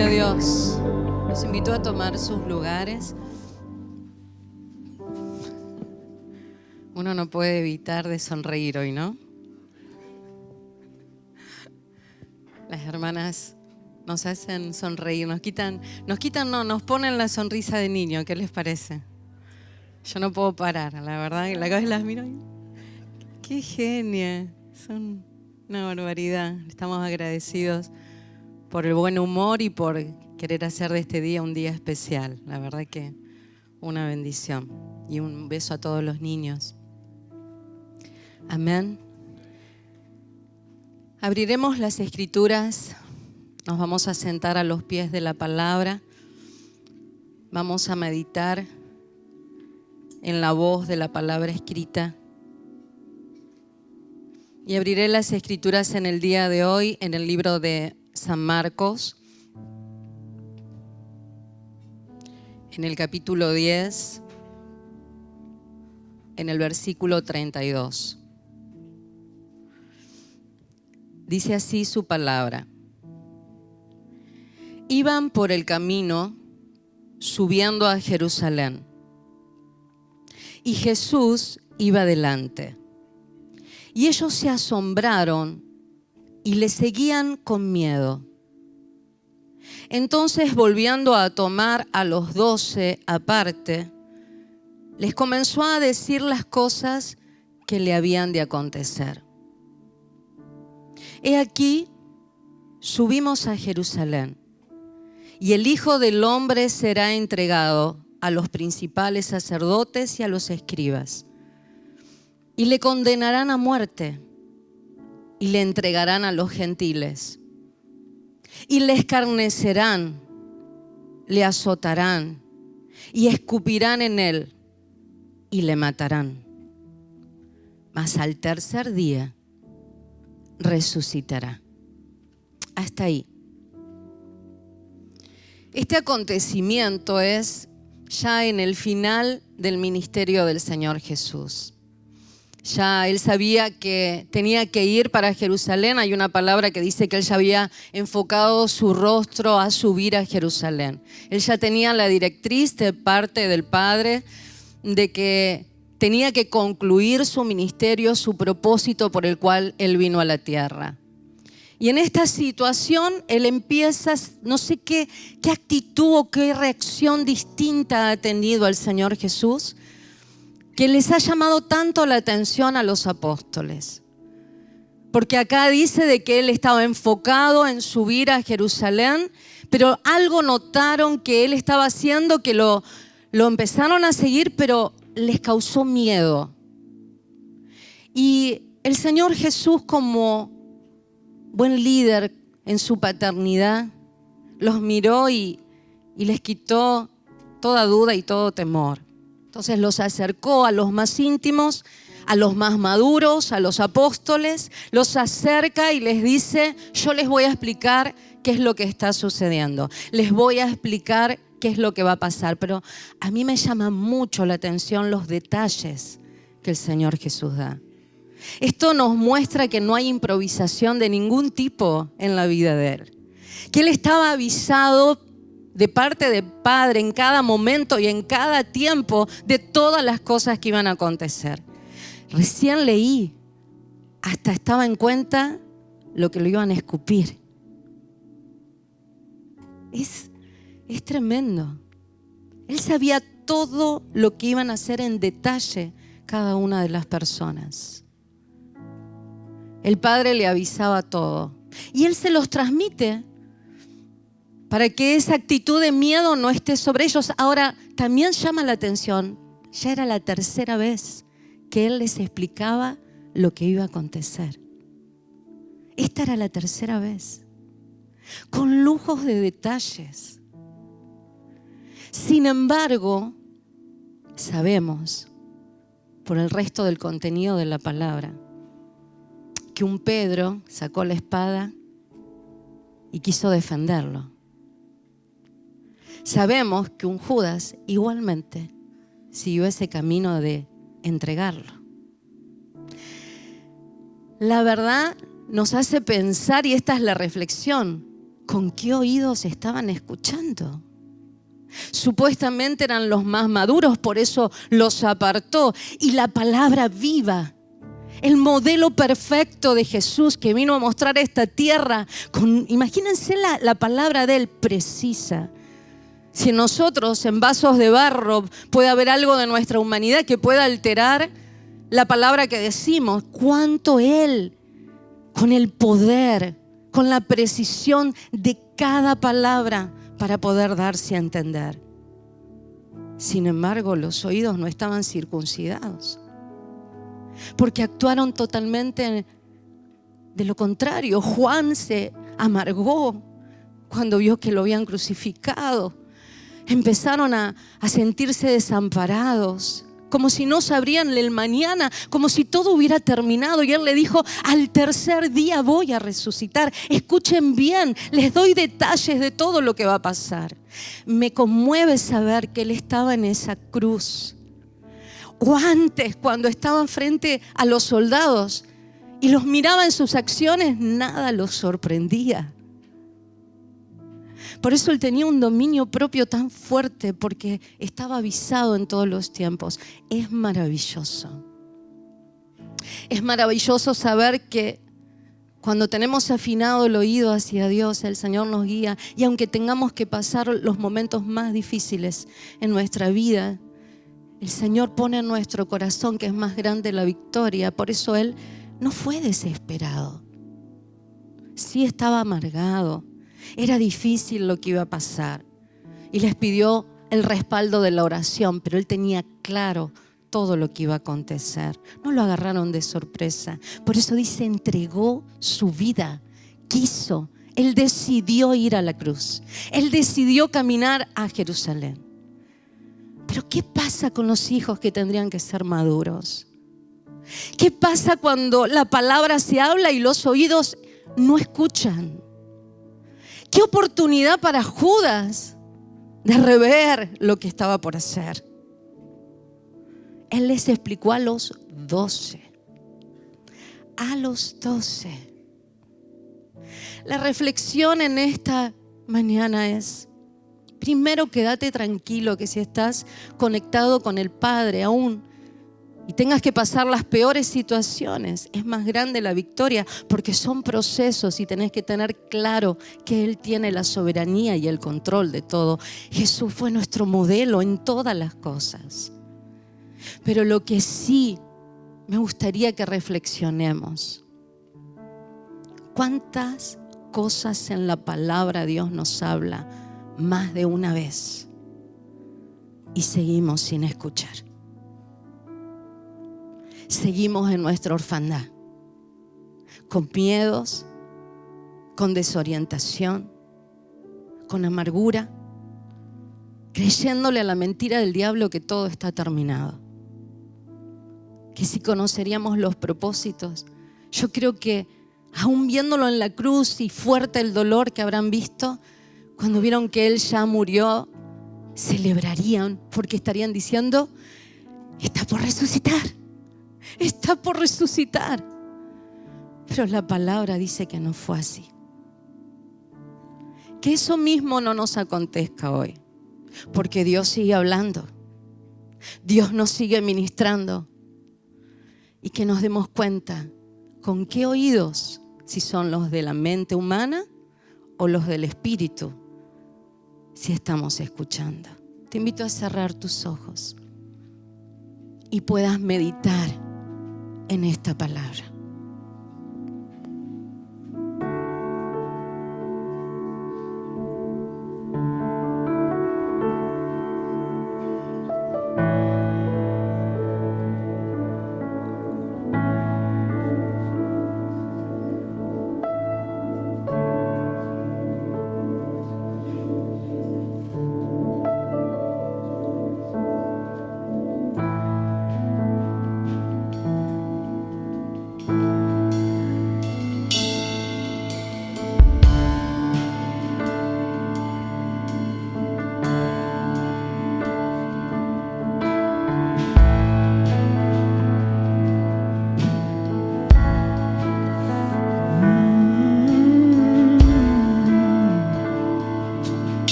Gloria a Dios. Los invito a tomar sus lugares. Uno no puede evitar de sonreír hoy, ¿no? Las hermanas nos hacen sonreír, nos ponen la sonrisa de niño. ¿Qué les parece? Yo no puedo parar, la verdad. La vez las miro y qué genia. Son una barbaridad. Estamos agradecidos por el buen humor y por querer hacer de este día un día especial. La verdad que una bendición. Y un beso a todos los niños. Amén. Abriremos las Escrituras. Nos vamos a sentar a los pies de la palabra. Vamos a meditar en la voz de la palabra escrita. Y abriré las Escrituras en el día de hoy en el libro de San Marcos, en el capítulo 10, en el versículo 32. Dice así su palabra. Iban por el camino subiendo a Jerusalén, y Jesús iba delante. Y ellos se asombraron y le seguían con miedo. Entonces, volviendo a tomar a los 12 aparte, les comenzó a decir las cosas que le habían de acontecer. He aquí, subimos a Jerusalén, y el Hijo del Hombre será entregado a los principales sacerdotes y a los escribas, y le condenarán a muerte, y le entregarán a los gentiles, y le escarnecerán, le azotarán, y escupirán en él, y le matarán. Mas al tercer día resucitará. Hasta ahí. Este acontecimiento es ya en el final del ministerio del Señor Jesús. Ya él sabía que tenía que ir para Jerusalén. Hay una palabra que dice que él ya había enfocado su rostro a subir a Jerusalén. Él ya tenía la directriz de parte del Padre de que tenía que concluir su ministerio, su propósito por el cual él vino a la tierra. Y en esta situación él empieza, no sé qué actitud o qué reacción distinta ha tenido al Señor Jesús, que les ha llamado tanto la atención a los apóstoles. Porque acá dice de que él estaba enfocado en subir a Jerusalén, pero algo notaron que él estaba haciendo, que lo empezaron a seguir, pero les causó miedo. Y el Señor Jesús, como buen líder en su paternidad, los miró y les quitó toda duda y todo temor. Entonces los acercó a los más íntimos, a los más maduros, a los apóstoles, los acerca y les dice: yo les voy a explicar qué es lo que está sucediendo, les voy a explicar qué es lo que va a pasar. Pero a mí me llama mucho la atención los detalles que el Señor Jesús da. Esto nos muestra que no hay improvisación de ningún tipo en la vida de Él. Que Él estaba avisado de parte del Padre en cada momento y en cada tiempo de todas las cosas que iban a acontecer. Recién leí, hasta estaba en cuenta lo que lo iban a escupir. Es tremendo. Él sabía todo lo que iban a hacer en detalle cada una de las personas. El Padre le avisaba todo. Y Él se los transmite para que esa actitud de miedo no esté sobre ellos. Ahora, también llama la atención, ya era la tercera vez que Él les explicaba lo que iba a acontecer. Esta era la tercera vez, con lujos de detalles. Sin embargo, sabemos, por el resto del contenido de la palabra, que un Pedro sacó la espada y quiso defenderlo. Sabemos que un Judas igualmente siguió ese camino de entregarlo. La verdad nos hace pensar, y esta es la reflexión, ¿Con qué oídos estaban escuchando? Supuestamente eran los más maduros, por eso los apartó. Y la palabra viva, el modelo perfecto de Jesús que vino a mostrar esta tierra, imagínense la palabra de Él precisa. Si en nosotros, en vasos de barro, puede haber algo de nuestra humanidad que pueda alterar la palabra que decimos, cuánto Él, con el poder, con la precisión de cada palabra para poder darse a entender. Sin embargo, los oídos no estaban circuncidados, porque actuaron totalmente de lo contrario. Juan se amargó cuando vio que lo habían crucificado. Empezaron a sentirse desamparados, como si no sabrían el mañana, como si todo hubiera terminado. Y Él le dijo, al tercer día voy a resucitar. Escuchen bien, les doy detalles de todo lo que va a pasar. Me conmueve saber que Él estaba en esa cruz. O antes, cuando estaban frente a los soldados y los miraba en sus acciones, nada los sorprendía. Por eso Él tenía un dominio propio tan fuerte, porque estaba avisado en todos los tiempos. Es maravilloso. Es maravilloso saber que cuando tenemos afinado el oído hacia Dios, el Señor nos guía. Y aunque tengamos que pasar los momentos más difíciles en nuestra vida, el Señor pone en nuestro corazón que es más grande la victoria. Por eso Él no fue desesperado. Sí estaba amargado. Era difícil lo que iba a pasar. Y les pidió el respaldo de la oración, pero Él tenía claro todo lo que iba a acontecer. No lo agarraron de sorpresa. Por eso dice, entregó su vida. Quiso. Él decidió ir a la cruz. Él decidió caminar a Jerusalén. Pero ¿qué pasa con los hijos que tendrían que ser maduros? ¿Qué pasa cuando la palabra se habla y los oídos no escuchan? ¿Qué oportunidad para Judas de rever lo que estaba por hacer? Él les explicó a los 12. A los 12. La reflexión en esta mañana es, primero, quédate tranquilo que si estás conectado con el Padre aún y tengas que pasar las peores situaciones, es más grande la victoria, porque son procesos y tenés que tener claro que Él tiene la soberanía y el control de todo. Jesús fue nuestro modelo en todas las cosas. Pero lo que sí me gustaría que reflexionemos, ¿cuántas cosas en la palabra Dios nos habla más de una vez y seguimos sin escuchar? Seguimos en nuestra orfandad, con miedos, con desorientación, con amargura, creyéndole a la mentira del diablo que todo está terminado. Que si conoceríamos los propósitos, yo creo que aún viéndolo en la cruz y fuerte el dolor que habrán visto, cuando vieron que Él ya murió, celebrarían, porque estarían diciendo, está por resucitar. Está por resucitar. Pero la palabra dice que no fue así. Que eso mismo no nos acontezca hoy, porque Dios sigue hablando. Dios nos sigue ministrando. Y que nos demos cuenta con qué oídos, si son los de la mente humana o los del espíritu, si estamos escuchando. Te invito a cerrar tus ojos y puedas meditar en esta palabra.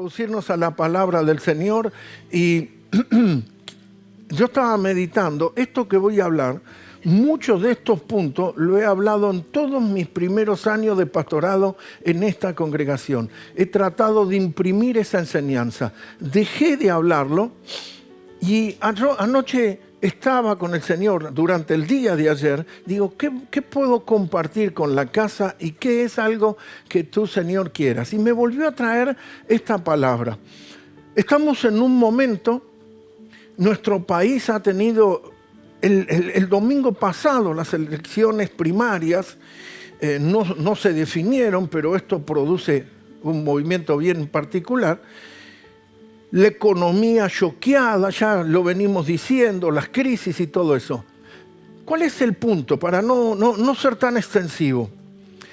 introducirnos a la palabra del Señor y yo estaba meditando, esto que voy a hablar, muchos de estos puntos lo he hablado en todos mis primeros años de pastorado en esta congregación. He tratado de imprimir esa enseñanza. Dejé de hablarlo y anoche estaba con el Señor durante el día de ayer. Digo, ¿qué puedo compartir con la casa y qué es algo que tú, Señor, quieras? Y me volvió a traer esta palabra. Estamos en un momento, nuestro país ha tenido el domingo pasado las elecciones primarias, no se definieron, pero esto produce un movimiento bien particular. La economía choqueada, ya lo venimos diciendo, las crisis y todo eso. ¿Cuál es el punto? Para no ser tan extensivo.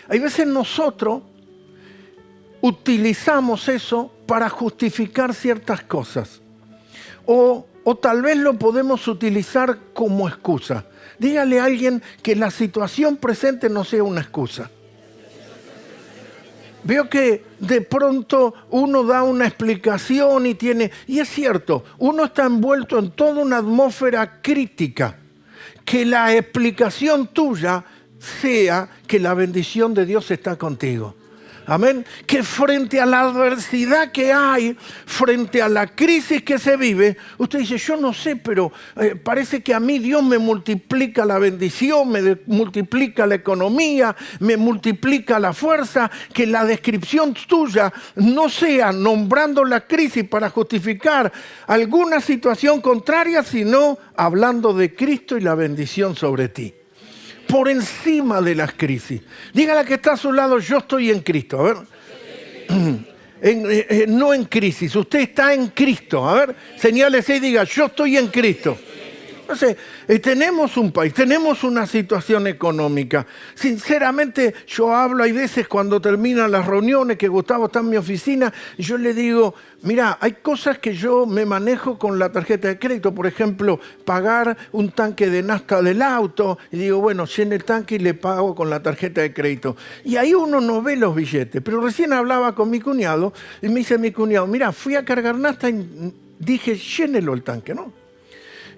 Hay veces nosotros utilizamos eso para justificar ciertas cosas. O tal vez lo podemos utilizar como excusa. Dígale a alguien que la situación presente no sea una excusa. Veo que de pronto uno da una explicación y es cierto, uno está envuelto en toda una atmósfera crítica. Que la explicación tuya sea que la bendición de Dios está contigo. Amén. Que frente a la adversidad que hay, frente a la crisis que se vive, usted dice, yo no sé, pero parece que a mí Dios me multiplica la bendición, me multiplica la economía, me multiplica la fuerza. Que la descripción tuya no sea nombrando la crisis para justificar alguna situación contraria, sino hablando de Cristo y la bendición sobre ti. Por encima de las crisis. Dígale que está a su lado, yo estoy en Cristo. A ver. No en crisis, usted está en Cristo. A ver, señálese y diga, yo estoy en Cristo. Entonces, tenemos un país, tenemos una situación económica. Sinceramente, yo hablo, hay veces cuando terminan las reuniones, que Gustavo está en mi oficina, y yo le digo, mira, hay cosas que yo me manejo con la tarjeta de crédito. Por ejemplo, pagar un tanque de nafta del auto. Y digo, bueno, llene el tanque y le pago con la tarjeta de crédito. Y ahí uno no ve los billetes. Pero recién hablaba con mi cuñado, y me dice mi cuñado, mira, fui a cargar nafta y dije, llénelo el tanque, ¿no?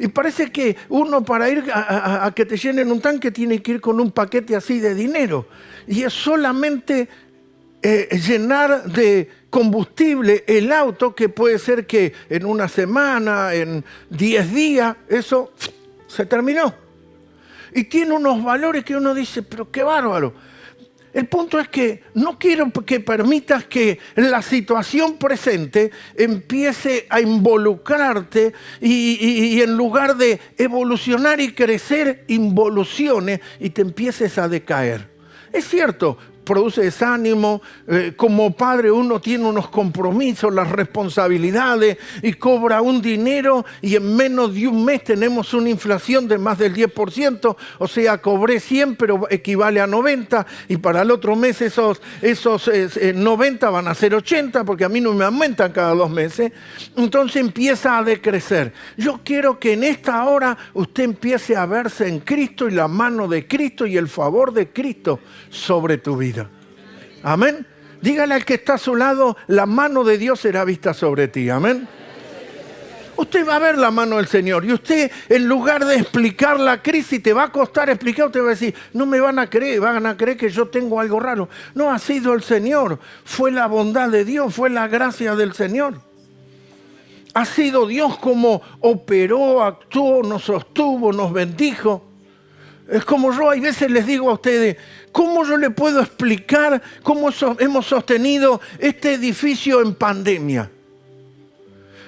Y parece que uno para ir a que te llenen un tanque tiene que ir con un paquete así de dinero. Y es solamente llenar de combustible el auto, que puede ser que en una semana, en 10 días, eso se terminó. Y tiene unos valores que uno dice, pero qué bárbaro. El punto es que no quiero que permitas que la situación presente empiece a involucrarte y en lugar de evolucionar y crecer, involucione y te empieces a decaer. Es cierto, produce desánimo. Como padre uno tiene unos compromisos, las responsabilidades y cobra un dinero y en menos de un mes tenemos una inflación de más del 10%, o sea, cobré 100 pero equivale a 90 y para el otro mes esos 90 van a ser 80 porque a mí no me aumentan cada 2 meses. Entonces empieza a decrecer. Yo quiero que en esta hora usted empiece a verse en Cristo y la mano de Cristo y el favor de Cristo sobre tu vida. Amén. Dígale al que está a su lado, la mano de Dios será vista sobre ti. Amén. Usted va a ver la mano del Señor y usted, en lugar de explicar la crisis, te va a costar explicar, usted va a decir, no me van a creer que yo tengo algo raro. No, ha sido el Señor, fue la bondad de Dios, fue la gracia del Señor. Ha sido Dios como operó, actuó, nos sostuvo, nos bendijo. Es como yo a veces les digo a ustedes, ¿cómo yo le puedo explicar cómo hemos sostenido este edificio en pandemia?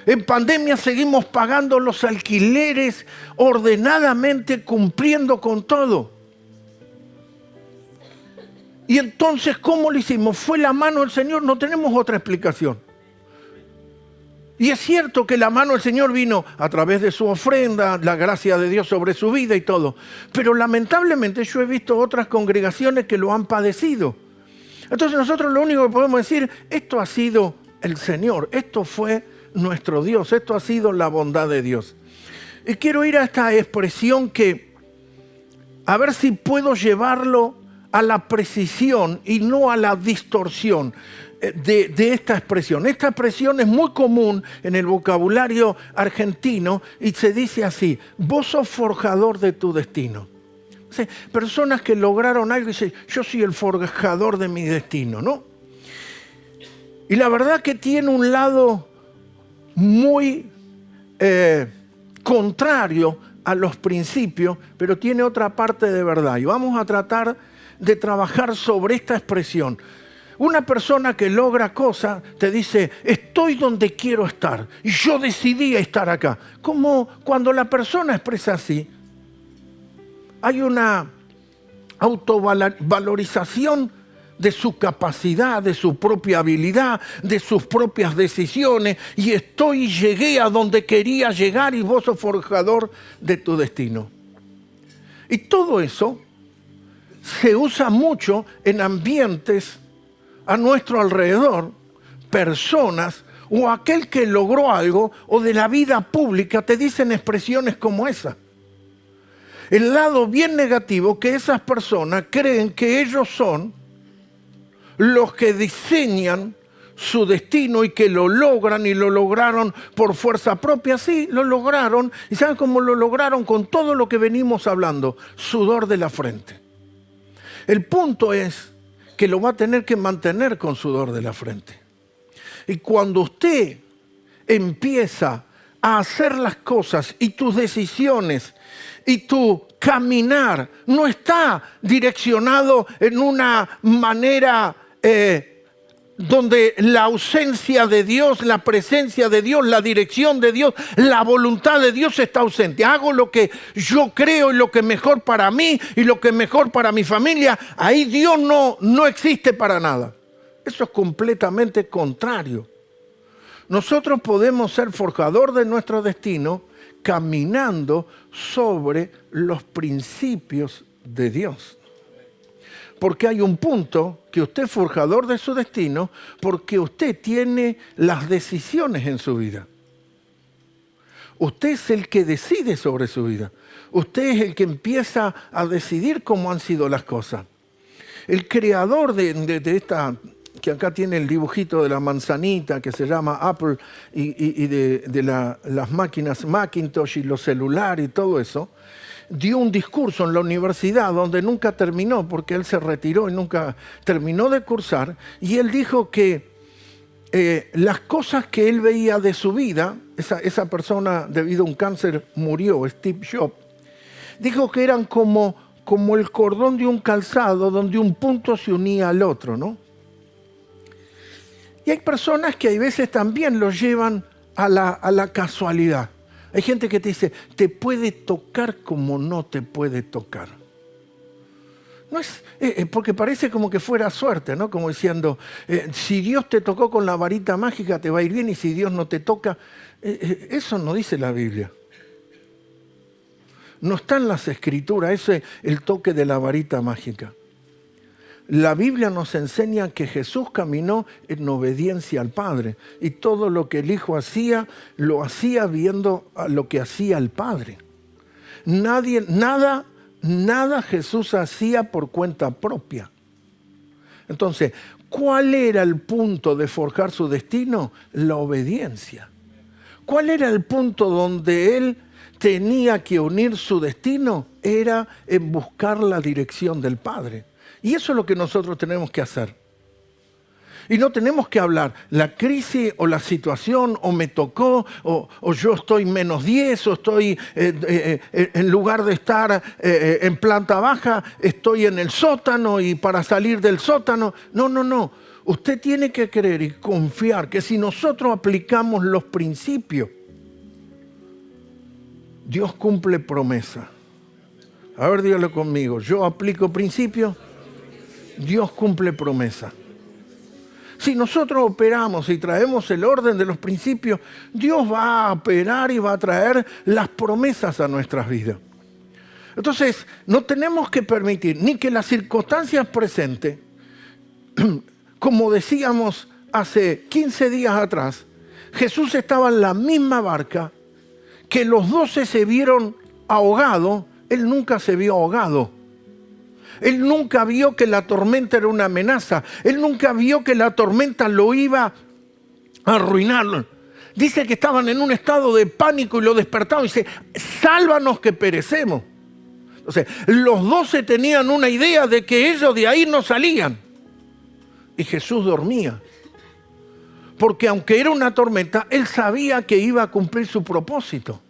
En pandemia seguimos pagando los alquileres ordenadamente, cumpliendo con todo. Y entonces, ¿cómo lo hicimos? Fue la mano del Señor, no tenemos otra explicación. Y es cierto que la mano del Señor vino a través de su ofrenda, la gracia de Dios sobre su vida y todo. Pero lamentablemente yo he visto otras congregaciones que lo han padecido. Entonces nosotros lo único que podemos decir, esto ha sido el Señor, esto fue nuestro Dios, esto ha sido la bondad de Dios. Y quiero ir a esta expresión que, a ver si puedo llevarlo a la precisión y no a la distorsión. de esta expresión. Esta expresión es muy común en el vocabulario argentino y se dice así: vos sos forjador de tu destino. O sea, personas que lograron algo y dicen: yo soy el forjador de mi destino, ¿no? Y la verdad que tiene un lado muy contrario a los principios, pero tiene otra parte de verdad. Y vamos a tratar de trabajar sobre esta expresión. Una persona que logra cosas te dice: estoy donde quiero estar y yo decidí estar acá. Como cuando la persona expresa así, hay una autovalorización de su capacidad, de su propia habilidad, de sus propias decisiones, y llegué a donde quería llegar y vos sos forjador de tu destino. Y todo eso se usa mucho en ambientes a nuestro alrededor, personas o aquel que logró algo o de la vida pública te dicen expresiones como esa. El lado bien negativo, que esas personas creen que ellos son los que diseñan su destino y que lo logran y lo lograron por fuerza propia. Sí, lo lograron. ¿Y saben cómo lo lograron? Con todo lo que venimos hablando: sudor de la frente. El punto es que lo va a tener que mantener con sudor de la frente. Y cuando usted empieza a hacer las cosas y tus decisiones y tu caminar no está direccionado en una manera donde la ausencia de Dios, la presencia de Dios, la dirección de Dios, la voluntad de Dios está ausente. Hago lo que yo creo y lo que es mejor para mí y lo que es mejor para mi familia. Ahí Dios no existe para nada. Eso es completamente contrario. Nosotros podemos ser forjador de nuestro destino caminando sobre los principios de Dios. Porque hay un punto que usted es forjador de su destino porque usted tiene las decisiones en su vida. Usted es el que decide sobre su vida. Usted es el que empieza a decidir cómo han sido las cosas. El creador de esta, que acá tiene el dibujito de la manzanita que se llama Apple y de las máquinas Macintosh y los celulares y todo eso, dio un discurso en la universidad donde nunca terminó porque él se retiró y nunca terminó de cursar, y él dijo que las cosas que él veía de su vida, esa persona debido a un cáncer murió, Steve Jobs, dijo que eran como el cordón de un calzado donde un punto se unía al otro, ¿no? Y hay personas que a veces también lo llevan a la casualidad. Hay gente que te dice: te puede tocar como no te puede tocar. No es, porque parece como que fuera suerte, ¿no? Como diciendo, si Dios te tocó con la varita mágica te va a ir bien, y si Dios no te toca, eso no dice la Biblia. No está en las Escrituras ese el toque de la varita mágica. La Biblia nos enseña que Jesús caminó en obediencia al Padre y todo lo que el Hijo hacía, lo hacía viendo a lo que hacía el Padre. Nada Jesús hacía por cuenta propia. Entonces, ¿cuál era el punto de forjar su destino? La obediencia. ¿Cuál era el punto donde él tenía que unir su destino? Era en buscar la dirección del Padre. Y eso es lo que nosotros tenemos que hacer. Y no tenemos que hablar la crisis o la situación, o me tocó, o yo estoy -10, o estoy, en lugar de estar en planta baja, estoy en el sótano y para salir del sótano. No. Usted tiene que creer y confiar que si nosotros aplicamos los principios, Dios cumple promesa. A ver, dígalo conmigo. Yo aplico principios, Dios cumple promesa. Si nosotros operamos y traemos el orden de los principios, Dios va a operar y va a traer las promesas a nuestras vidas. Entonces, no tenemos que permitir ni que las circunstancias presentes, como decíamos hace 15 días atrás, Jesús estaba en la misma barca, que los 12 se vieron ahogados, él nunca se vio ahogado. Él nunca vio que la tormenta era una amenaza. Él nunca vio que la tormenta lo iba a arruinar. Dice que estaban en un estado de pánico y lo despertaron. Dice, sálvanos que perecemos. Entonces, los 12 tenían una idea de que ellos de ahí no salían. Y Jesús dormía. Porque aunque era una tormenta, Él sabía que iba a cumplir su propósito.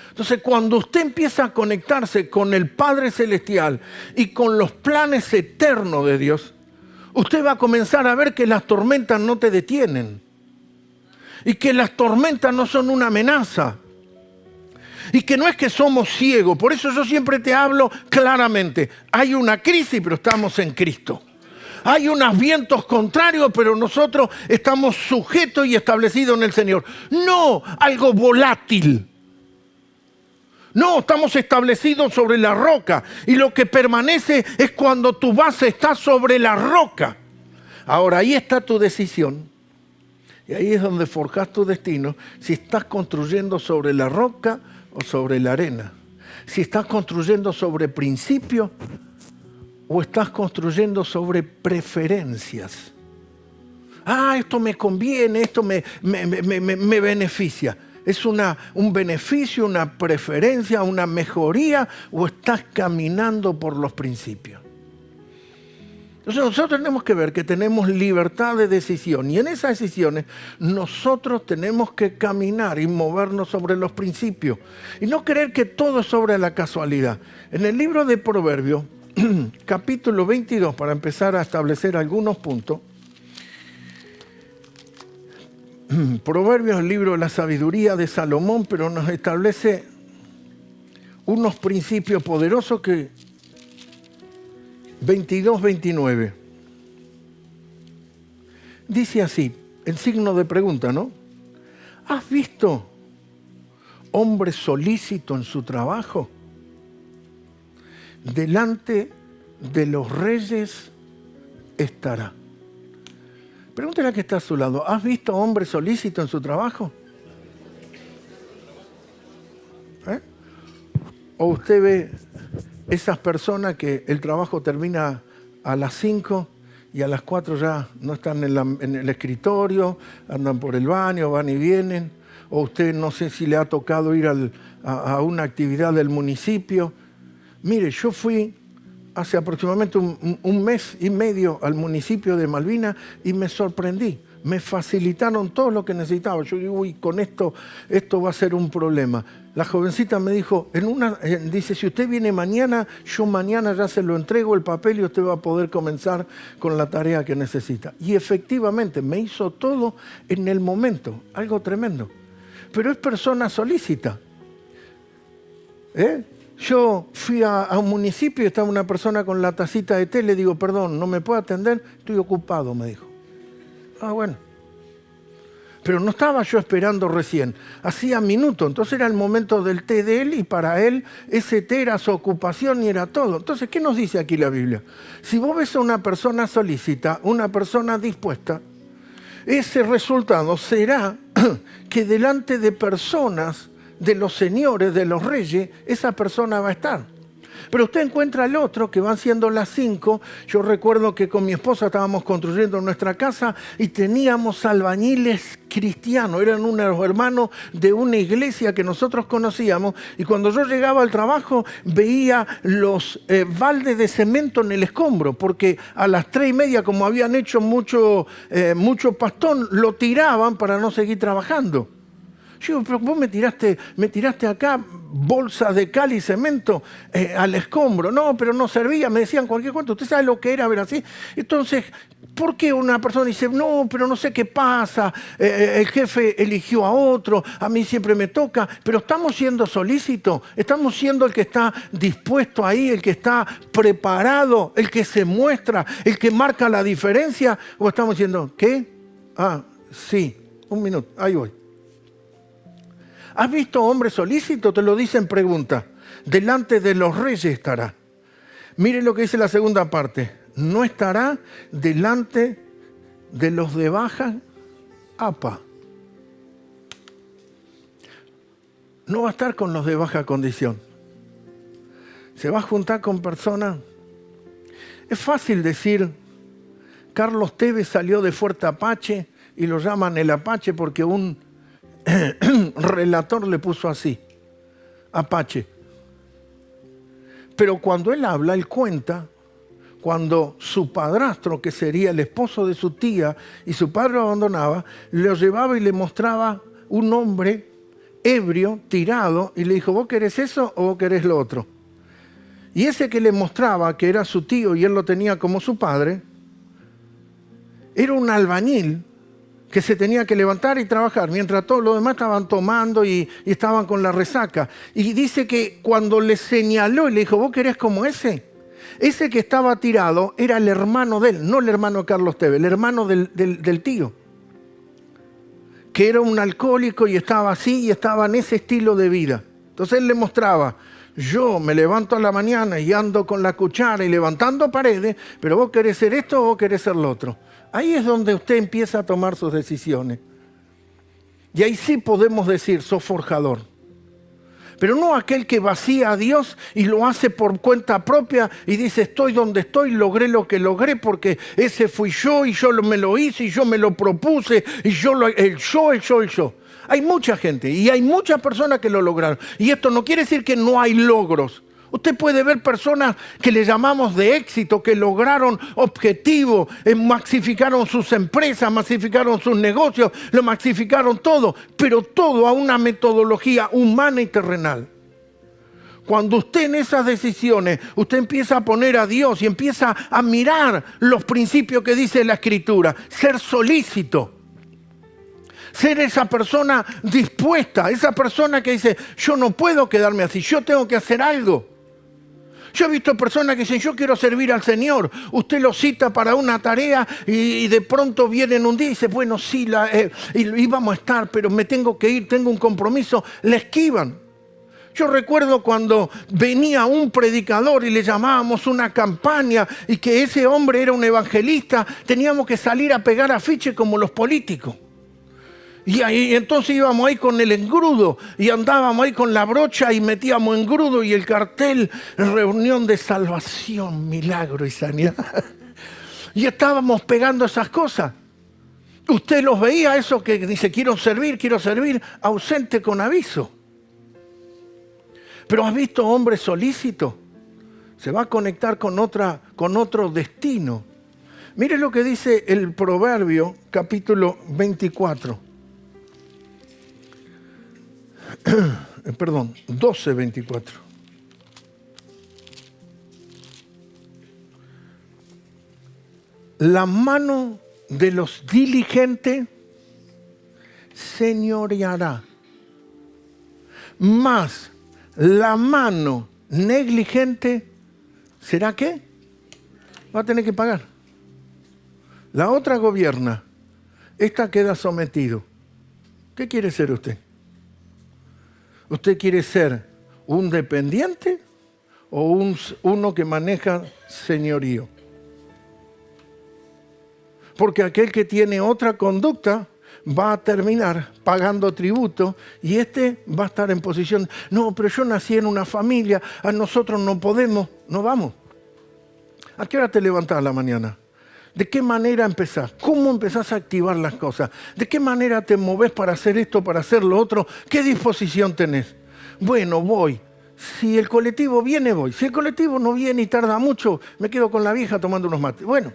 Entonces, cuando usted empieza a conectarse con el Padre Celestial y con los planes eternos de Dios, usted va a comenzar a ver que las tormentas no te detienen. Y que las tormentas no son una amenaza. Y que no es que somos ciegos. Por eso yo siempre te hablo claramente. Hay una crisis, pero estamos en Cristo. Hay unos vientos contrarios, pero nosotros estamos sujetos y establecidos en el Señor. No algo volátil. No, estamos establecidos sobre la roca. Y lo que permanece es cuando tu base está sobre la roca. Ahora, ahí está tu decisión. Y ahí es donde forjas tu destino. Si estás construyendo sobre la roca o sobre la arena. Si estás construyendo sobre principios o estás construyendo sobre preferencias. Esto me conviene, esto me beneficia. ¿Es un beneficio, una preferencia, una mejoría o estás caminando por los principios? Entonces nosotros tenemos que ver que tenemos libertad de decisión y en esas decisiones nosotros tenemos que caminar y movernos sobre los principios y no creer que todo es sobre la casualidad. En el libro de Proverbios, capítulo 22, para empezar a establecer algunos puntos, Proverbios es el libro de la sabiduría de Salomón, pero nos establece unos principios poderosos que 22-29. Dice así, en signo de pregunta, ¿no? ¿Has visto hombre solícito en su trabajo? Delante de los reyes estará. Pregúntale a que está a su lado, ¿has visto hombre solícito en su trabajo? ¿O usted ve esas personas que el trabajo termina a las 5 y a las 4 ya no están en el escritorio, andan por el baño, van y vienen? ¿O usted no sé si le ha tocado ir a una actividad del municipio? Mire, yo fui hace aproximadamente un mes y medio al municipio de Malvinas y me sorprendí. Me facilitaron todo lo que necesitaba. Yo digo, uy, con esto va a ser un problema. La jovencita me dijo, dice, si usted viene mañana, yo mañana ya se lo entrego el papel y usted va a poder comenzar con la tarea que necesita. Y efectivamente me hizo todo en el momento, algo tremendo. Pero es persona solícita. Yo fui a un municipio y estaba una persona con la tacita de té, le digo, perdón, ¿no me puede atender? Estoy ocupado, me dijo. Bueno. Pero no estaba yo esperando recién, hacía minutos, entonces era el momento del té de él y para él ese té era su ocupación y era todo. Entonces, ¿qué nos dice aquí la Biblia? Si vos ves a una persona solícita, una persona dispuesta, ese resultado será que delante de personas, de los señores, de los reyes, esa persona va a estar. Pero usted encuentra al otro que van siendo las 5. Yo recuerdo que con mi esposa estábamos construyendo nuestra casa y teníamos albañiles cristianos. Eran unos hermanos de una iglesia que nosotros conocíamos. Y cuando yo llegaba al trabajo veía los baldes de cemento en el escombro. Porque a las 3:30, como habían hecho mucho pastón, lo tiraban para no seguir trabajando. Yo digo, pero vos me tiraste acá bolsas de cal y cemento al escombro. No, pero no servía, me decían cualquier cuento. ¿Usted sabe lo que era ver así? Entonces, ¿por qué una persona dice, no, pero no sé qué pasa? El jefe eligió a otro, a mí siempre me toca. Pero estamos siendo solícitos, estamos siendo el que está dispuesto ahí, el que está preparado, el que se muestra, el que marca la diferencia. ¿O estamos diciendo, qué? Sí, un minuto, ahí voy. ¿Has visto hombre solícito? Te lo dice en pregunta. Delante de los reyes estará. Mire lo que dice la segunda parte. No estará delante de los de baja apa. No va a estar con los de baja condición. Se va a juntar con personas Es fácil decir, Carlos Tevez salió de Fuerte Apache y lo llaman el Apache porque un relator le puso así, Apache. Pero cuando él habla, él cuenta cuando su padrastro, que sería el esposo de su tía, y su padre lo abandonaba, lo llevaba y le mostraba un hombre ebrio, tirado, y le dijo, ¿vos querés eso o vos querés lo otro? Y ese que le mostraba que era su tío y él lo tenía como su padre, era un albañil que se tenía que levantar y trabajar, mientras todos los demás estaban tomando y estaban con la resaca. Y dice que cuando le señaló y le dijo, ¿vos querés como ese? Ese que estaba tirado era el hermano de él, no el hermano de Carlos Tevez, el hermano del tío, que era un alcohólico y estaba así y estaba en ese estilo de vida. Entonces él le mostraba, yo me levanto a la mañana y ando con la cuchara y levantando paredes, pero vos querés ser esto o vos querés ser lo otro. Ahí es donde usted empieza a tomar sus decisiones. Y ahí sí podemos decir, sos forjador. Pero no aquel que vacía a Dios y lo hace por cuenta propia y dice, estoy donde estoy, logré lo que logré porque ese fui yo y yo me lo hice y yo me lo propuse y el yo. Hay mucha gente y hay muchas personas que lo lograron. Y esto no quiere decir que no hay logros. Usted puede ver personas que le llamamos de éxito, que lograron objetivos, maxificaron sus empresas, maxificaron sus negocios, lo maxificaron todo, pero todo a una metodología humana y terrenal. Cuando usted en esas decisiones, usted empieza a poner a Dios y empieza a mirar los principios que dice la Escritura, ser solícito. Ser esa persona dispuesta, esa persona que dice, yo no puedo quedarme así, yo tengo que hacer algo. Yo he visto personas que dicen, yo quiero servir al Señor. Usted lo cita para una tarea y de pronto vienen un día y dice, bueno, sí, íbamos a estar, pero me tengo que ir, tengo un compromiso. La esquivan. Yo recuerdo cuando venía un predicador y le llamábamos una campaña y que ese hombre era un evangelista, teníamos que salir a pegar afiches como los políticos. Y entonces íbamos ahí con el engrudo y andábamos ahí con la brocha y metíamos engrudo y el cartel, reunión de salvación, milagro y sanidad. Y estábamos pegando esas cosas. Usted los veía, eso que dice, quiero servir, ausente con aviso. Pero has visto hombres solícitos, se va a conectar con otro destino. Mire lo que dice el Proverbio, capítulo 24. 12:24. La mano de los diligentes señoreará, mas la mano negligente, ¿será qué? Va a tener que pagar. La otra gobierna, esta queda sometido. ¿Qué quiere ser usted? ¿Usted quiere ser un dependiente o uno que maneja señorío? Porque aquel que tiene otra conducta va a terminar pagando tributo y este va a estar en posición, no, pero yo nací en una familia, a nosotros no podemos, no vamos. ¿A qué hora te levantás a la mañana? ¿De qué manera empezás? ¿Cómo empezás a activar las cosas? ¿De qué manera te movés para hacer esto, para hacer lo otro? ¿Qué disposición tenés? Bueno, voy. Si el colectivo viene, voy. Si el colectivo no viene y tarda mucho, me quedo con la vieja tomando unos mates. Bueno,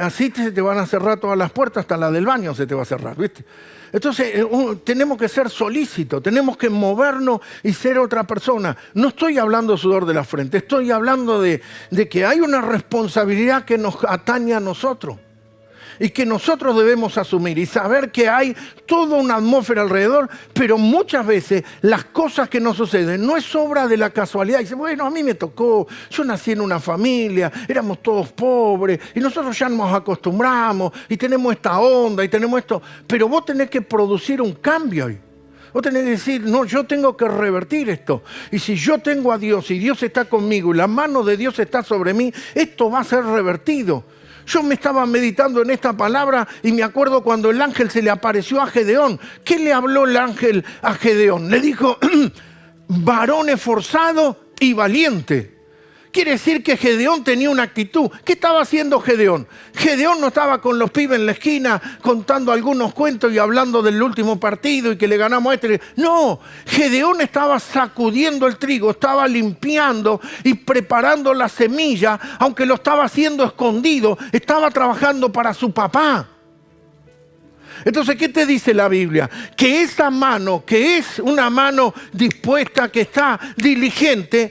así se te van a cerrar todas las puertas, hasta la del baño se te va a cerrar, ¿viste? Entonces, tenemos que ser solícitos, tenemos que movernos y ser otra persona. No estoy hablando de sudor de la frente, estoy hablando de que hay una responsabilidad que nos atañe a nosotros y que nosotros debemos asumir y saber que hay toda una atmósfera alrededor, pero muchas veces las cosas que nos suceden no es obra de la casualidad. Y dice, bueno, a mí me tocó, yo nací en una familia, éramos todos pobres y nosotros ya nos acostumbramos y tenemos esta onda y tenemos esto, pero vos tenés que producir un cambio ahí. Vos tenés que decir, no, yo tengo que revertir esto. Y si yo tengo a Dios y Dios está conmigo y la mano de Dios está sobre mí, esto va a ser revertido. Yo me estaba meditando en esta palabra y me acuerdo cuando el ángel se le apareció a Gedeón. ¿Qué le habló el ángel a Gedeón? Le dijo, varón esforzado y valiente. Quiere decir que Gedeón tenía una actitud. ¿Qué estaba haciendo Gedeón? Gedeón no estaba con los pibes en la esquina contando algunos cuentos y hablando del último partido y que le ganamos a este. No, Gedeón estaba sacudiendo el trigo, estaba limpiando y preparando la semilla, aunque lo estaba haciendo escondido, estaba trabajando para su papá. Entonces, ¿qué te dice la Biblia? Que esa mano, que es una mano dispuesta, que está diligente,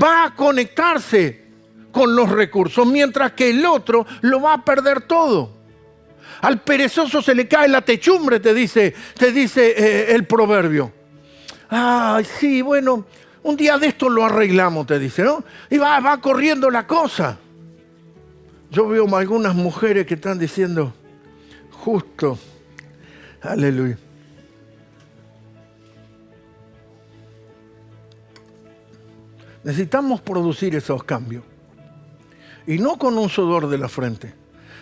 va a conectarse con los recursos, mientras que el otro lo va a perder todo. Al perezoso se le cae la techumbre, te dice el proverbio. Ay, sí, bueno, un día de esto lo arreglamos, te dice, ¿no? Y va corriendo la cosa. Yo veo algunas mujeres que están diciendo, justo, aleluya. Necesitamos producir esos cambios. Y no con un sudor de la frente,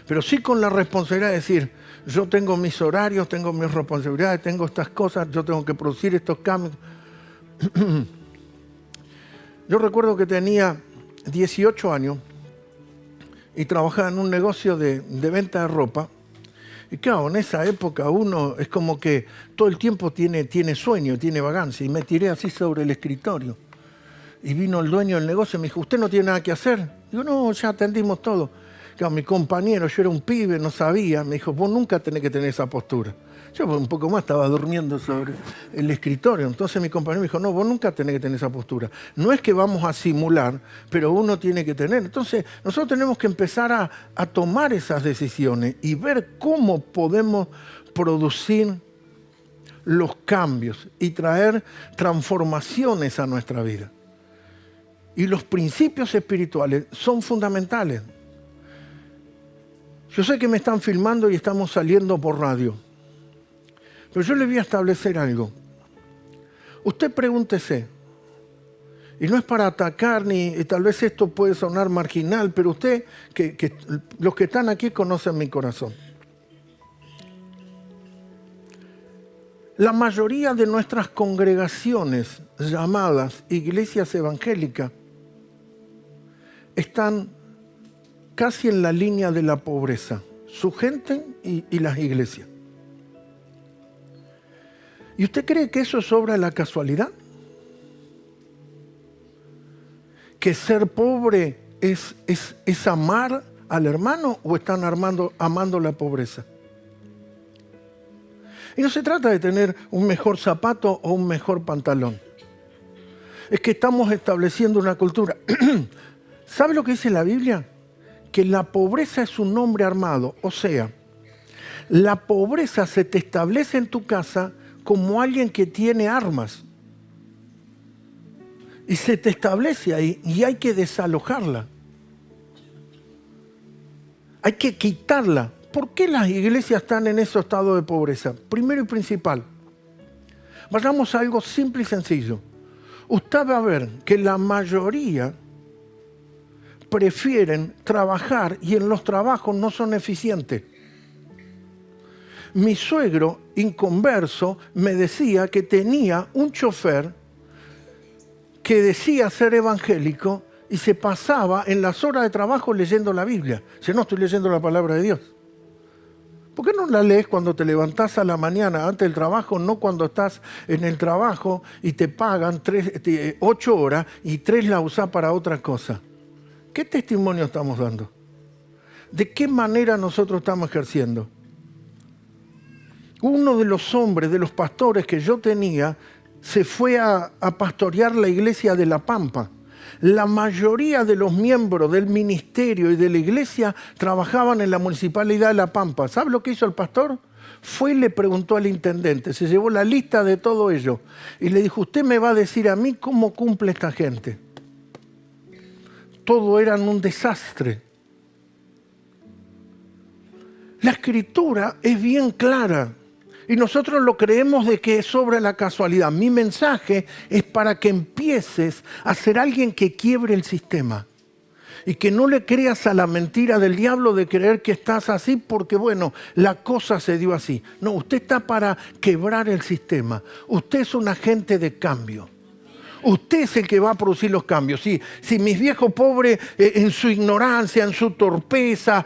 pero sí con la responsabilidad de decir, yo tengo mis horarios, tengo mis responsabilidades, tengo estas cosas, yo tengo que producir estos cambios. Yo recuerdo que tenía 18 años y trabajaba en un negocio de venta de ropa. Y claro, en esa época uno es como que todo el tiempo tiene sueño, tiene vagancia. Y me tiré así sobre el escritorio. Y vino el dueño del negocio y me dijo, ¿usted no tiene nada que hacer? Digo, no, ya atendimos todo. Claro, mi compañero, yo era un pibe, no sabía. Me dijo, vos nunca tenés que tener esa postura. Yo un poco más estaba durmiendo sobre el escritorio. Entonces mi compañero me dijo, no, vos nunca tenés que tener esa postura. No es que vamos a simular, pero uno tiene que tener. Entonces nosotros tenemos que empezar a tomar esas decisiones y ver cómo podemos producir los cambios y traer transformaciones a nuestra vida. Y los principios espirituales son fundamentales. Yo sé que me están filmando y estamos saliendo por radio. Pero yo le voy a establecer algo. Usted pregúntese, y no es para atacar, ni tal vez esto puede sonar marginal, pero usted, los que están aquí conocen mi corazón. La mayoría de nuestras congregaciones llamadas iglesias evangélicas están casi en la línea de la pobreza, su gente y las iglesias. ¿Y usted cree que eso es obra de la casualidad? ¿Que ser pobre es amar al hermano o están amando la pobreza? Y no se trata de tener un mejor zapato o un mejor pantalón. Es que estamos estableciendo una cultura. ¿Sabe lo que dice la Biblia? Que la pobreza es un hombre armado. O sea, la pobreza se te establece en tu casa como alguien que tiene armas. Y se te establece ahí y hay que desalojarla. Hay que quitarla. ¿Por qué las iglesias están en ese estado de pobreza? Primero y principal, vayamos a algo simple y sencillo. Usted va a ver que la mayoría prefieren trabajar y en los trabajos no son eficientes. Mi suegro, inconverso, me decía que tenía un chofer que decía ser evangélico y se pasaba en las horas de trabajo leyendo la Biblia. Dice, no, estoy leyendo la palabra de Dios. ¿Por qué no la lees cuando te levantás a la mañana antes del trabajo, no cuando estás en el trabajo y te pagan 8 horas y 3 la usás para otra cosa? ¿Qué testimonio estamos dando? ¿De qué manera nosotros estamos ejerciendo? Uno de los hombres, de los pastores que yo tenía, se fue a pastorear la iglesia de La Pampa. La mayoría de los miembros del ministerio y de la iglesia trabajaban en la municipalidad de La Pampa. ¿Sabe lo que hizo el pastor? Fue y le preguntó al intendente, se llevó la lista de todo ello y le dijo, usted me va a decir a mí cómo cumple esta gente. Todo era un desastre. La escritura es bien clara. Y nosotros lo creemos de que es sobre la casualidad. Mi mensaje es para que empieces a ser alguien que quiebre el sistema. Y que no le creas a la mentira del diablo de creer que estás así porque, bueno, la cosa se dio así. No, usted está para quebrar el sistema. Usted es un agente de cambio. Usted es el que va a producir los cambios. Si mis viejos pobres en su ignorancia, en su torpeza,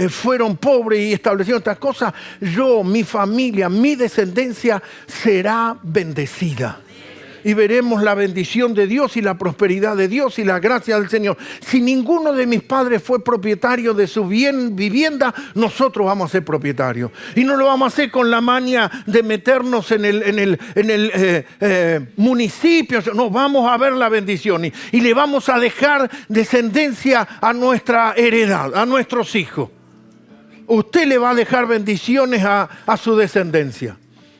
fueron pobres y establecieron estas cosas, yo, mi familia, mi descendencia será bendecida. Y veremos la bendición de Dios y la prosperidad de Dios y la gracia del Señor. Si ninguno de mis padres fue propietario de su vivienda, nosotros vamos a ser propietarios. Y no lo vamos a hacer con la maña de meternos en el municipio. No, vamos a ver la bendición y le vamos a dejar descendencia a nuestra heredad, a nuestros hijos. Usted le va a dejar bendiciones a su descendencia.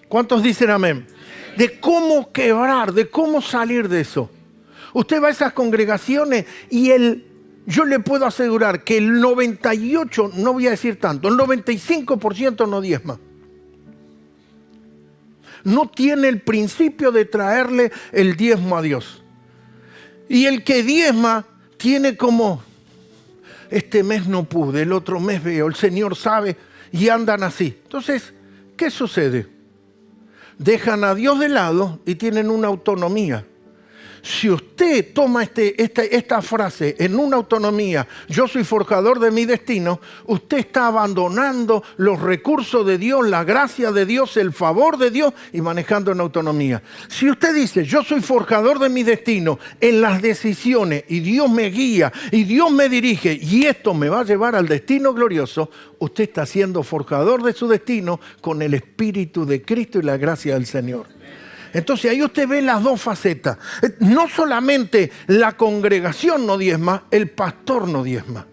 ¿Cuántos dicen amén? De cómo quebrar, de cómo salir de eso. Usted va a esas congregaciones y yo le puedo asegurar que el 98, no voy a decir tanto, el 95% no diezma. No tiene el principio de traerle el diezmo a Dios. Y el que diezma tiene como, este mes no pude, el otro mes veo, el Señor sabe, y andan así. Entonces, ¿qué sucede? Dejan a Dios de lado y tienen una autonomía. Si usted toma esta frase en una autonomía, yo soy forjador de mi destino, usted está abandonando los recursos de Dios, la gracia de Dios, el favor de Dios y manejando en autonomía. Si usted dice, yo soy forjador de mi destino en las decisiones y Dios me guía y Dios me dirige y esto me va a llevar al destino glorioso, usted está siendo forjador de su destino con el Espíritu de Cristo y la gracia del Señor. Entonces ahí usted ve las dos facetas. No solamente la congregación no diezma, el pastor no diezma.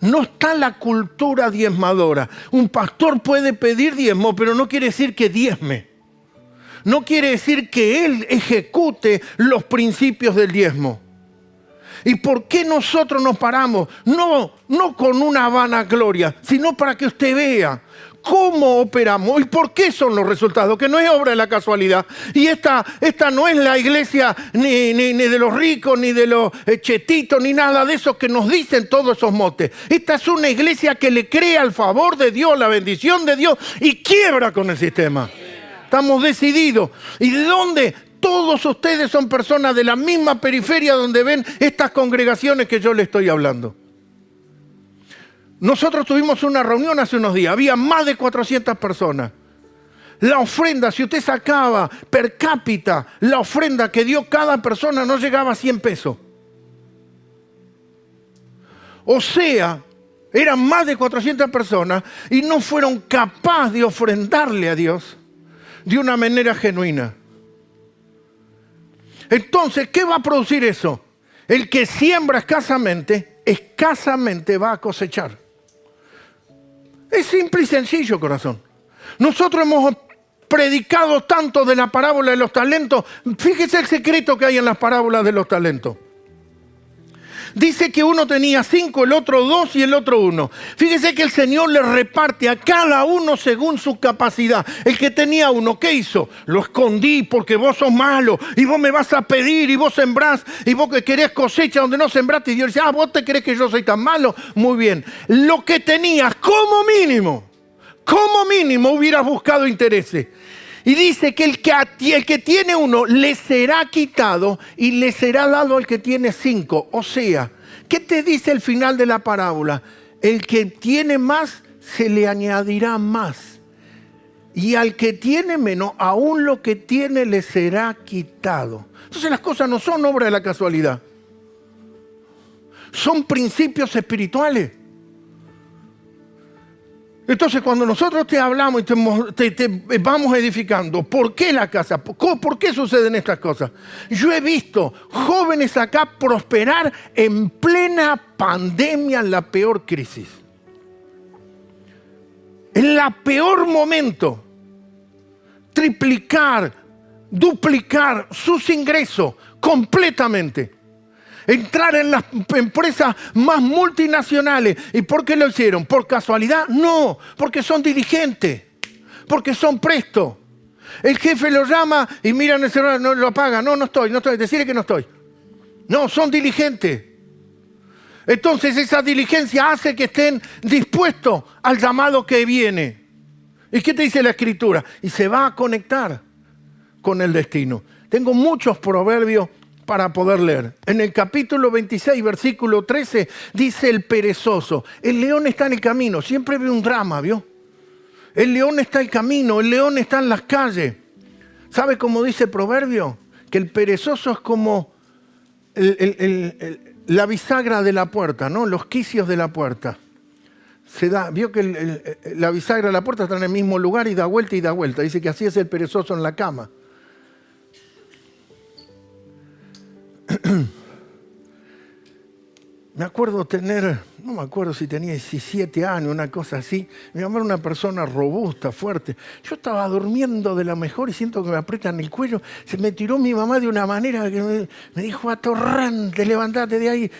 No está la cultura diezmadora. Un pastor puede pedir diezmo, pero no quiere decir que diezme. No quiere decir que él ejecute los principios del diezmo. ¿Y por qué nosotros nos paramos? No con una vanagloria, sino para que usted vea cómo operamos y por qué son los resultados, que no es obra de la casualidad. Y esta no es la iglesia ni de los ricos, ni de los chetitos, ni nada de eso que nos dicen todos esos motes. Esta es una iglesia que le crea el favor de Dios, la bendición de Dios y quiebra con el sistema. Estamos decididos. ¿Y de dónde? Todos ustedes son personas de la misma periferia donde ven estas congregaciones que yo les estoy hablando. Nosotros tuvimos una reunión hace unos días, había más de 400 personas. La ofrenda, si usted sacaba per cápita, la ofrenda que dio cada persona no llegaba a 100 pesos. O sea, eran más de 400 personas y no fueron capaces de ofrendarle a Dios de una manera genuina. Entonces, ¿qué va a producir eso? El que siembra escasamente va a cosechar. Es simple y sencillo, corazón. Nosotros hemos predicado tanto de la parábola de los talentos. Fíjese el secreto que hay en las parábolas de los talentos. Dice que uno tenía 5, el otro 2 y el otro 1. Fíjese que el Señor le reparte a cada uno según su capacidad. El que tenía 1, ¿qué hizo? Lo escondí porque vos sos malo y vos me vas a pedir y vos sembrás y vos que querés cosecha donde no sembraste. Y Dios dice, ¿vos te crees que yo soy tan malo? Muy bien. Lo que tenías como mínimo hubieras buscado intereses. Y dice que el que tiene 1 le será quitado y le será dado al que tiene 5. O sea, ¿qué te dice el final de la parábola? El que tiene más se le añadirá más. Y al que tiene menos, aún lo que tiene le será quitado. Entonces las cosas no son obra de la casualidad. Son principios espirituales. Entonces, cuando nosotros te hablamos y te vamos edificando, ¿por qué la casa? ¿Por qué suceden estas cosas? Yo he visto jóvenes acá prosperar en plena pandemia, en la peor crisis. En la peor momento, triplicar, duplicar sus ingresos completamente. Entrar en las empresas más multinacionales. ¿Y por qué lo hicieron? ¿Por casualidad? No, porque son diligentes, porque son prestos. El jefe lo llama y mira en el celular, no lo apaga. No estoy, decirle que no estoy. No, son diligentes. Entonces esa diligencia hace que estén dispuestos al llamado que viene. ¿Y qué te dice la Escritura? Y se va a conectar. con el destino. Tengo muchos proverbios para poder leer. En el capítulo 26, versículo 13, dice el perezoso: el león está en el camino. Siempre ve un drama, ¿vio? El león está en el camino, el león está en las calles. ¿Sabe cómo dice el proverbio? Que el perezoso es como la bisagra de la puerta, ¿no? Los quicios de la puerta. Vio que la bisagra de la puerta está en el mismo lugar y da vuelta y da vuelta. Dice que así es el perezoso en la cama. Me acuerdo no me acuerdo si tenía 17 años, una cosa así. Mi mamá era una persona robusta, fuerte. Yo estaba durmiendo de la mejor y siento que me aprietan el cuello. Se me tiró mi mamá de una manera que me dijo: atorrante, levantate de ahí.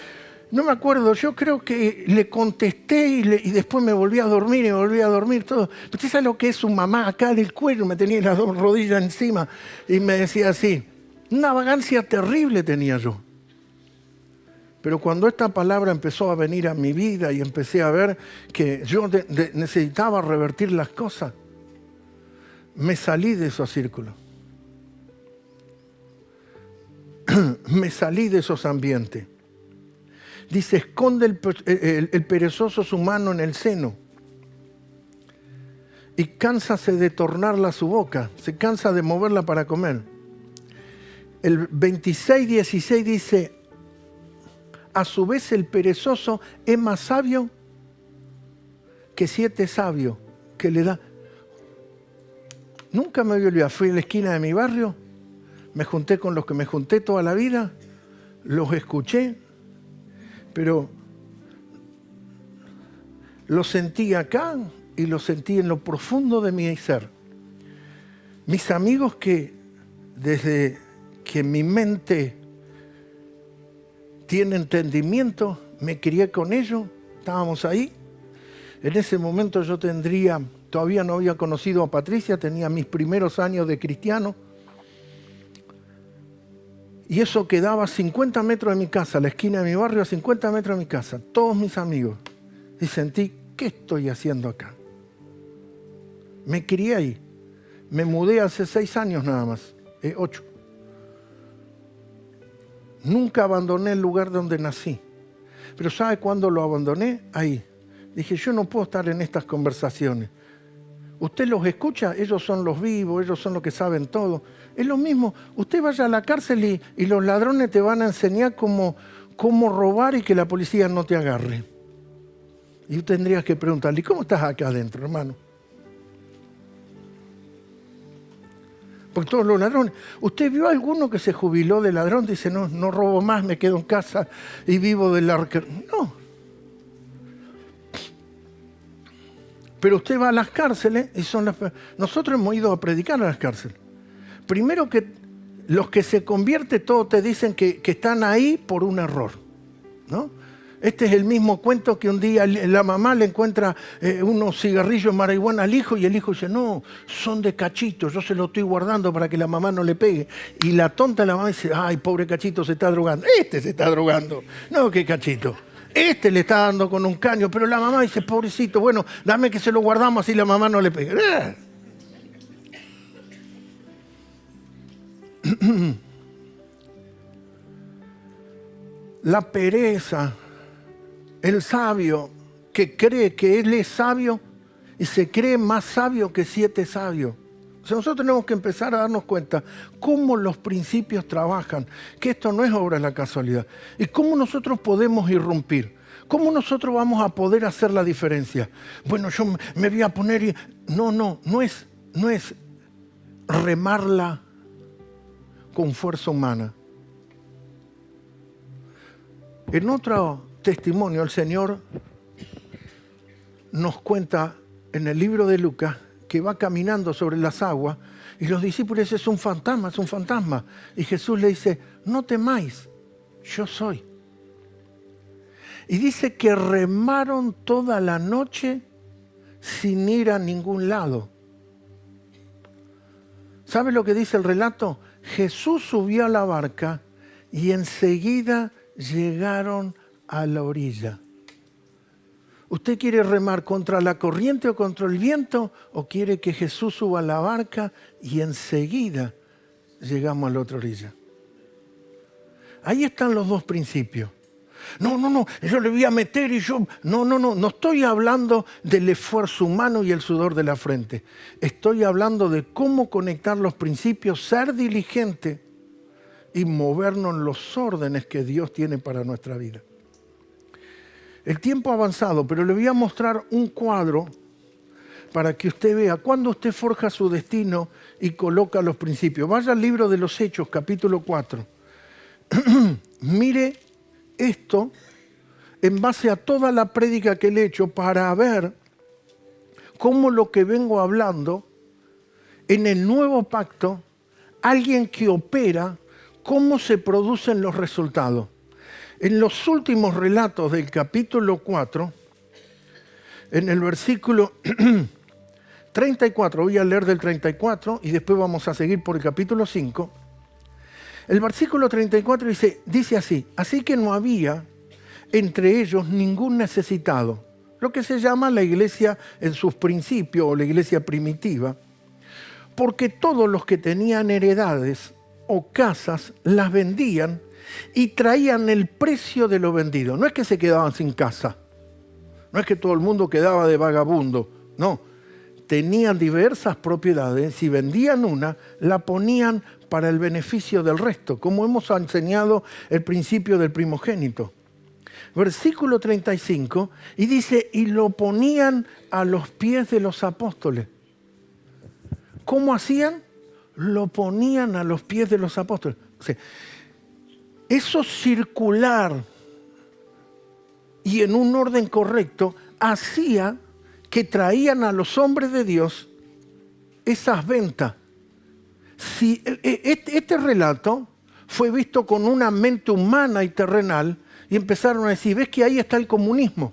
No me acuerdo, yo creo que le contesté y después me volví a dormir y me volví a dormir todo. ¿Usted sabe lo que es su mamá acá del cuello? Me tenía las dos rodillas encima y me decía así. Una vagancia terrible tenía yo. Pero cuando esta palabra empezó a venir a mi vida y empecé a ver que yo necesitaba revertir las cosas, me salí de esos círculos. Me salí de esos ambientes. Dice: esconde el perezoso su mano en el seno y cánsase de tornarla a su boca, se cansa de moverla para comer. El 26:16 dice: a su vez el perezoso es más sabio que 7 sabios que le da. Nunca me voy a olvidar, fui a la esquina de mi barrio, me junté con los que me junté toda la vida, los escuché, pero lo sentí acá y lo sentí en lo profundo de mi ser. Mis amigos que desde que mi mente tiene entendimiento, me crié con ellos, estábamos ahí. En ese momento yo todavía no había conocido a Patricia, tenía mis primeros años de cristiano. Y eso quedaba a 50 metros de mi casa, la esquina de mi barrio, a 50 metros de mi casa, todos mis amigos. Y sentí: ¿qué estoy haciendo acá? Me crié ahí. Me mudé hace 6 años nada más, 8. Nunca abandoné el lugar donde nací. Pero ¿sabe cuándo lo abandoné? Ahí. Dije: yo no puedo estar en estas conversaciones. Usted los escucha, ellos son los vivos, ellos son los que saben todo. Es lo mismo, usted vaya a la cárcel y los ladrones te van a enseñar cómo robar y que la policía no te agarre. Y tú tendrías que preguntarle: ¿y cómo estás acá adentro, hermano? Porque todos los ladrones. ¿Usted vio a alguno que se jubiló de ladrón? Dice: no robo más, me quedo en casa y vivo del arquero. No. Pero usted va a las cárceles y nosotros hemos ido a predicar a las cárceles. Primero que los que se convierten todos te dicen que están ahí por un error, ¿no? Este es el mismo cuento que un día la mamá le encuentra unos cigarrillos marihuana al hijo y el hijo dice: no, son de Cachito, yo se los estoy guardando para que la mamá no le pegue. Y la tonta la mamá dice: ay, pobre Cachito, se está drogando. Este se está drogando. No, que Cachito. Este le está dando con un caño, pero la mamá dice: pobrecito, bueno, dame que se lo guardamos así la mamá no le pegue. La pereza, el sabio que cree que él es sabio y se cree más sabio que 7 sabios. O sea, nosotros tenemos que empezar a darnos cuenta cómo los principios trabajan, que esto no es obra de la casualidad. Y cómo nosotros podemos irrumpir, cómo nosotros vamos a poder hacer la diferencia. Bueno, yo me voy a poner y... No es remarla con fuerza humana. En otro testimonio, el Señor nos cuenta en el libro de Lucas que va caminando sobre las aguas y los discípulos dicen: es un fantasma, es un fantasma. Y Jesús le dice: no temáis, yo soy. Y dice que remaron toda la noche sin ir a ningún lado. ¿Sabe lo que dice el relato? Jesús subió a la barca y enseguida llegaron a la orilla. ¿Usted quiere remar contra la corriente o contra el viento? ¿O quiere que Jesús suba a la barca y enseguida llegamos a la otra orilla. Ahí están los dos principios. No, yo le voy a meter y yo... No estoy hablando del esfuerzo humano y el sudor de la frente. Estoy hablando de cómo conectar los principios, ser diligente y movernos en los órdenes que Dios tiene para nuestra vida. El tiempo ha avanzado, pero le voy a mostrar un cuadro para que usted vea cuándo usted forja su destino y coloca los principios. Vaya al libro de los Hechos, capítulo 4. Mire esto en base a toda la prédica que le he hecho para ver cómo lo que vengo hablando en el nuevo pacto, alguien que opera, cómo se producen los resultados. En los últimos relatos del capítulo 4, en el versículo 34, voy a leer del 34 y después vamos a seguir por el capítulo 5. El versículo 34 dice así: así que no había entre ellos ningún necesitado, lo que se llama la iglesia en sus principios o la iglesia primitiva, porque todos los que tenían heredades o casas las vendían y traían el precio de lo vendido. No es que se quedaban sin casa, no es que todo el mundo quedaba de vagabundo, no. Tenían diversas propiedades y vendían una, la ponían para el beneficio del resto, como hemos enseñado el principio del primogénito. Versículo 35, y dice, y lo ponían a los pies de los apóstoles. ¿Cómo hacían? Lo ponían a los pies de los apóstoles. O sea, eso circular y en un orden correcto hacía que traían a los hombres de Dios esas ventas. Si este relato fue visto con una mente humana y terrenal y empezaron a decir, ¿ves que ahí está el comunismo?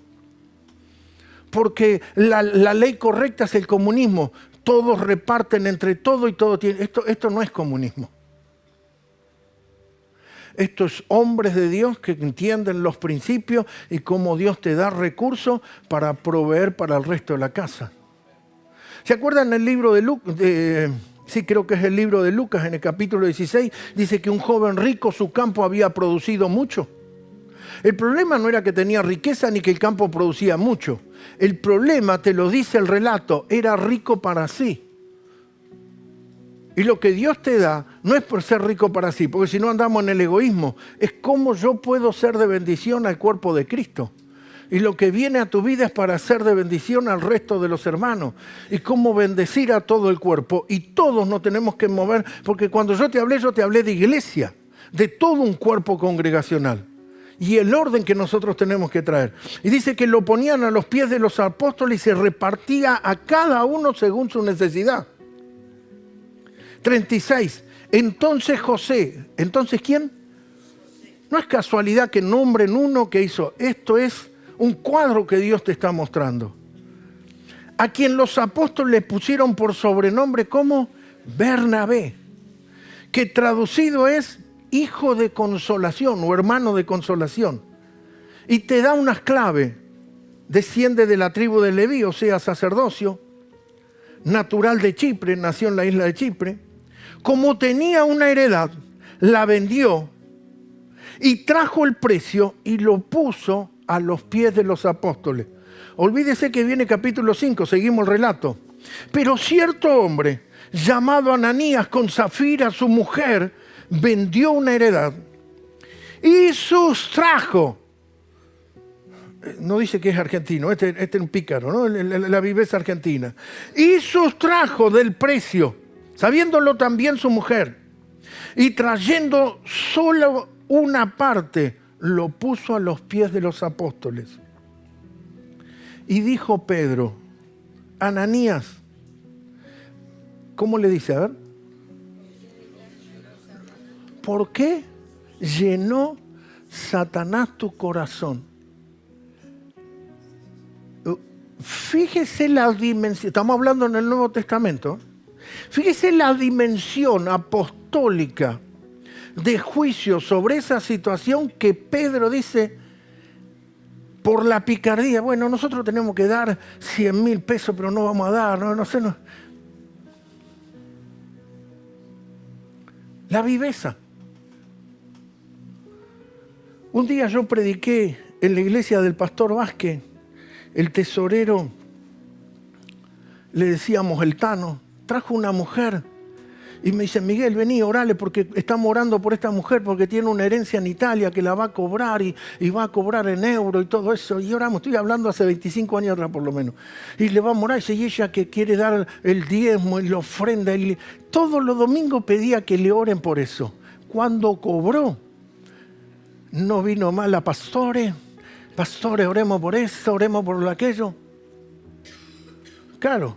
Porque la ley correcta es el comunismo. Todos reparten entre todo y todo tiene. Esto no es comunismo. Esto es hombres de Dios que entienden los principios y cómo Dios te da recursos para proveer para el resto de la casa. ¿Se acuerdan el libro de Lucas? Sí, creo que es el libro de Lucas, en el capítulo 16, dice que un joven rico, su campo había producido mucho. El problema no era que tenía riqueza ni que el campo producía mucho. El problema, te lo dice el relato, era rico para sí. Y lo que Dios te da no es por ser rico para sí, porque si no andamos en el egoísmo. Es cómo yo puedo ser de bendición al cuerpo de Cristo. Y lo que viene a tu vida es para ser de bendición al resto de los hermanos. Y cómo bendecir a todo el cuerpo. Y todos nos tenemos que mover, porque cuando yo te hablé de iglesia, de todo un cuerpo congregacional. Y el orden que nosotros tenemos que traer. Y dice que lo ponían a los pies de los apóstoles y se repartía a cada uno según su necesidad. 36. Entonces José. ¿Entonces quién? No es casualidad que nombren uno que hizo. Esto es un cuadro que Dios te está mostrando. A quien los apóstoles le pusieron por sobrenombre como Bernabé, que traducido es hijo de consolación o hermano de consolación. Y te da unas claves. Desciende de la tribu de Leví, o sea, sacerdocio. Natural de Chipre, nació en la isla de Chipre. Como tenía una heredad, la vendió y trajo el precio y lo puso a los pies de los apóstoles. Olvídese que viene capítulo 5, seguimos el relato. Pero cierto hombre, llamado Ananías, con Zafira, su mujer, vendió una heredad y sustrajo. No dice que es argentino, este es un pícaro, ¿no? La viveza argentina. Y sustrajo del precio, sabiéndolo también su mujer, y trayendo solo una parte, lo puso a los pies de los apóstoles. Y dijo Pedro, Ananías, ¿cómo le dice? A ver. ¿Por qué llenó Satanás tu corazón? Fíjese la dimensión, estamos hablando en el Nuevo Testamento, fíjese la dimensión apostólica de juicio sobre esa situación que Pedro dice, por la picardía, bueno, nosotros tenemos que dar 100.000 pesos, pero no vamos a dar, no sé. La viveza. Un día yo prediqué en la iglesia del pastor Vázquez, el tesorero, le decíamos el Tano, trajo una mujer y me dice, Miguel, vení, orale porque estamos orando por esta mujer porque tiene una herencia en Italia que la va a cobrar y va a cobrar en euro y todo eso. Y oramos, estoy hablando hace 25 años atrás por lo menos. Y le vamos a orar y ella que quiere dar el diezmo y la ofrenda. Y todos los domingos pedía que le oren por eso. Cuando cobró, no vino más la pastores, oremos por eso, oremos por aquello. Claro,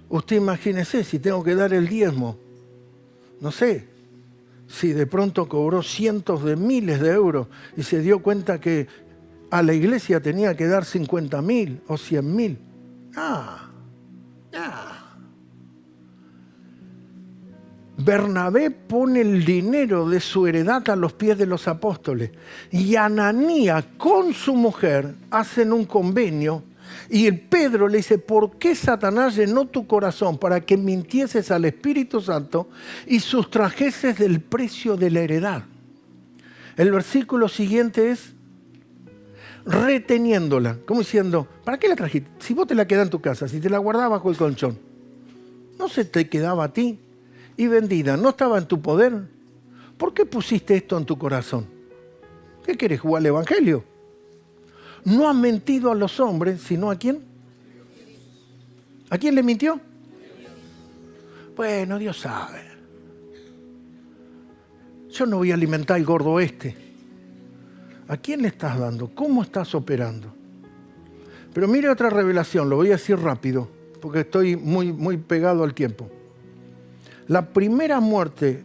usted imagínese si tengo que dar el diezmo. No sé, si de pronto cobró cientos de miles de euros y se dio cuenta que a la iglesia tenía que dar 50.000 o 100.000. Bernabé pone el dinero de su heredad a los pies de los apóstoles y Ananías con su mujer hacen un convenio y el Pedro le dice, ¿por qué Satanás llenó tu corazón para que mintieses al Espíritu Santo y sustrajeses del precio de la heredad? El versículo siguiente es reteniéndola, como diciendo, ¿para qué la trajiste? Si vos te la quedás en tu casa, si te la guardabas bajo el colchón, no se te quedaba a ti y vendida, no estaba en tu poder. ¿Por qué pusiste esto en tu corazón? ¿Qué querés, jugar al evangelio? No has mentido a los hombres, sino ¿a quién? ¿A quién le mintió? Bueno, Dios sabe. Yo no voy a alimentar al gordo este. ¿A quién le estás dando? ¿Cómo estás operando? Pero mire otra revelación, lo voy a decir rápido, porque estoy muy pegado al tiempo. La primera muerte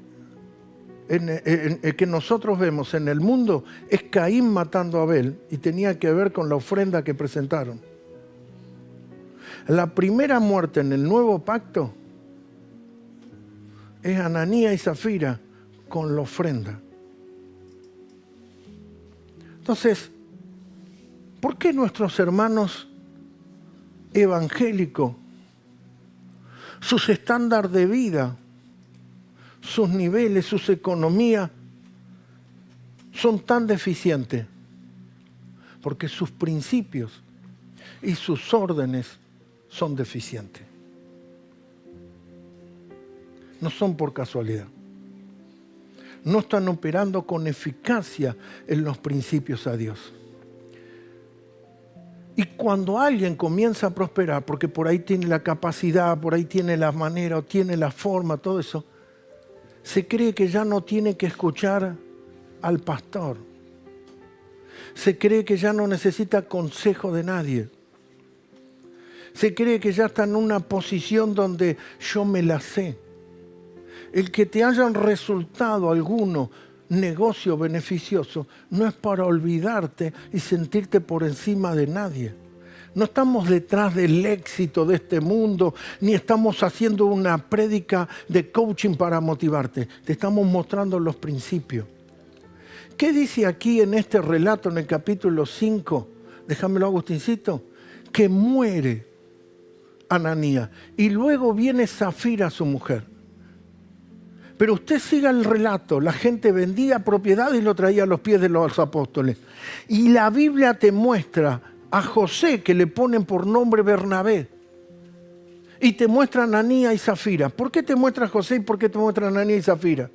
que nosotros vemos en el mundo es Caín matando a Abel y tenía que ver con la ofrenda que presentaron. La primera muerte en el nuevo pacto es Ananías y Zafira con la ofrenda. Entonces, ¿por qué nuestros hermanos evangélicos, sus estándares de vida, sus niveles, sus economías son tan deficientes? Porque sus principios y sus órdenes son deficientes. No son por casualidad. No están operando con eficacia en los principios a Dios. Y cuando alguien comienza a prosperar, porque por ahí tiene la capacidad, por ahí tiene la manera o tiene la forma, todo eso, se cree que ya no tiene que escuchar al pastor. Se cree que ya no necesita consejo de nadie. Se cree que ya está en una posición donde yo me la sé. El que te hayan resultado alguno negocio beneficioso no es para olvidarte y sentirte por encima de nadie. No estamos detrás del éxito de este mundo, ni estamos haciendo una prédica de coaching para motivarte. Te estamos mostrando los principios. ¿Qué dice aquí en este relato, en el capítulo 5? Déjamelo, Agustincito. Que muere Ananías y luego viene Zafira, su mujer. Pero usted siga el relato, la gente vendía propiedad y lo traía a los pies de los apóstoles. Y la Biblia te muestra a José, que le ponen por nombre Bernabé, y te muestra a Ananías y Zafira. ¿Por qué te muestra a José y por qué te muestra a Ananías y Zafira?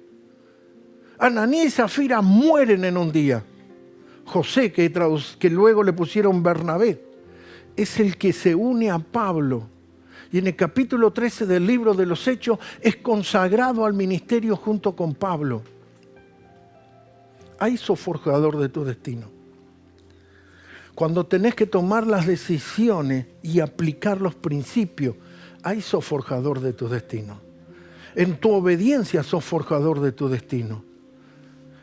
Ananías y Zafira mueren en un día. José, que luego le pusieron Bernabé, es el que se une a Pablo. Y en el capítulo 13 del libro de los Hechos es consagrado al ministerio junto con Pablo. Ahí sos forjador de tu destino. Cuando tenés que tomar las decisiones y aplicar los principios, ahí sos forjador de tu destino. En tu obediencia sos forjador de tu destino.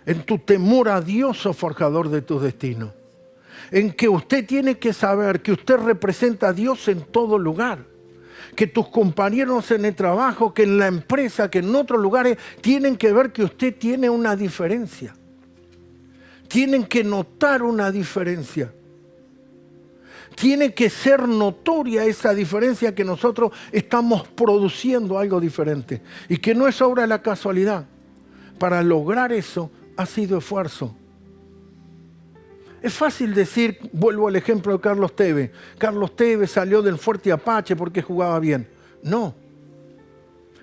En tu temor a Dios sos forjador de tu destino. En que usted tiene que saber que usted representa a Dios en todo lugar. Que tus compañeros en el trabajo, que en la empresa, que en otros lugares, tienen que ver que usted tiene una diferencia. Tienen que notar una diferencia. Tiene que ser notoria esa diferencia, que nosotros estamos produciendo algo diferente. Y que no es obra de la casualidad. para lograr eso ha sido esfuerzo. Es fácil decir, vuelvo al ejemplo de Carlos Tevez. Carlos Tevez salió del Fuerte Apache porque jugaba bien. No.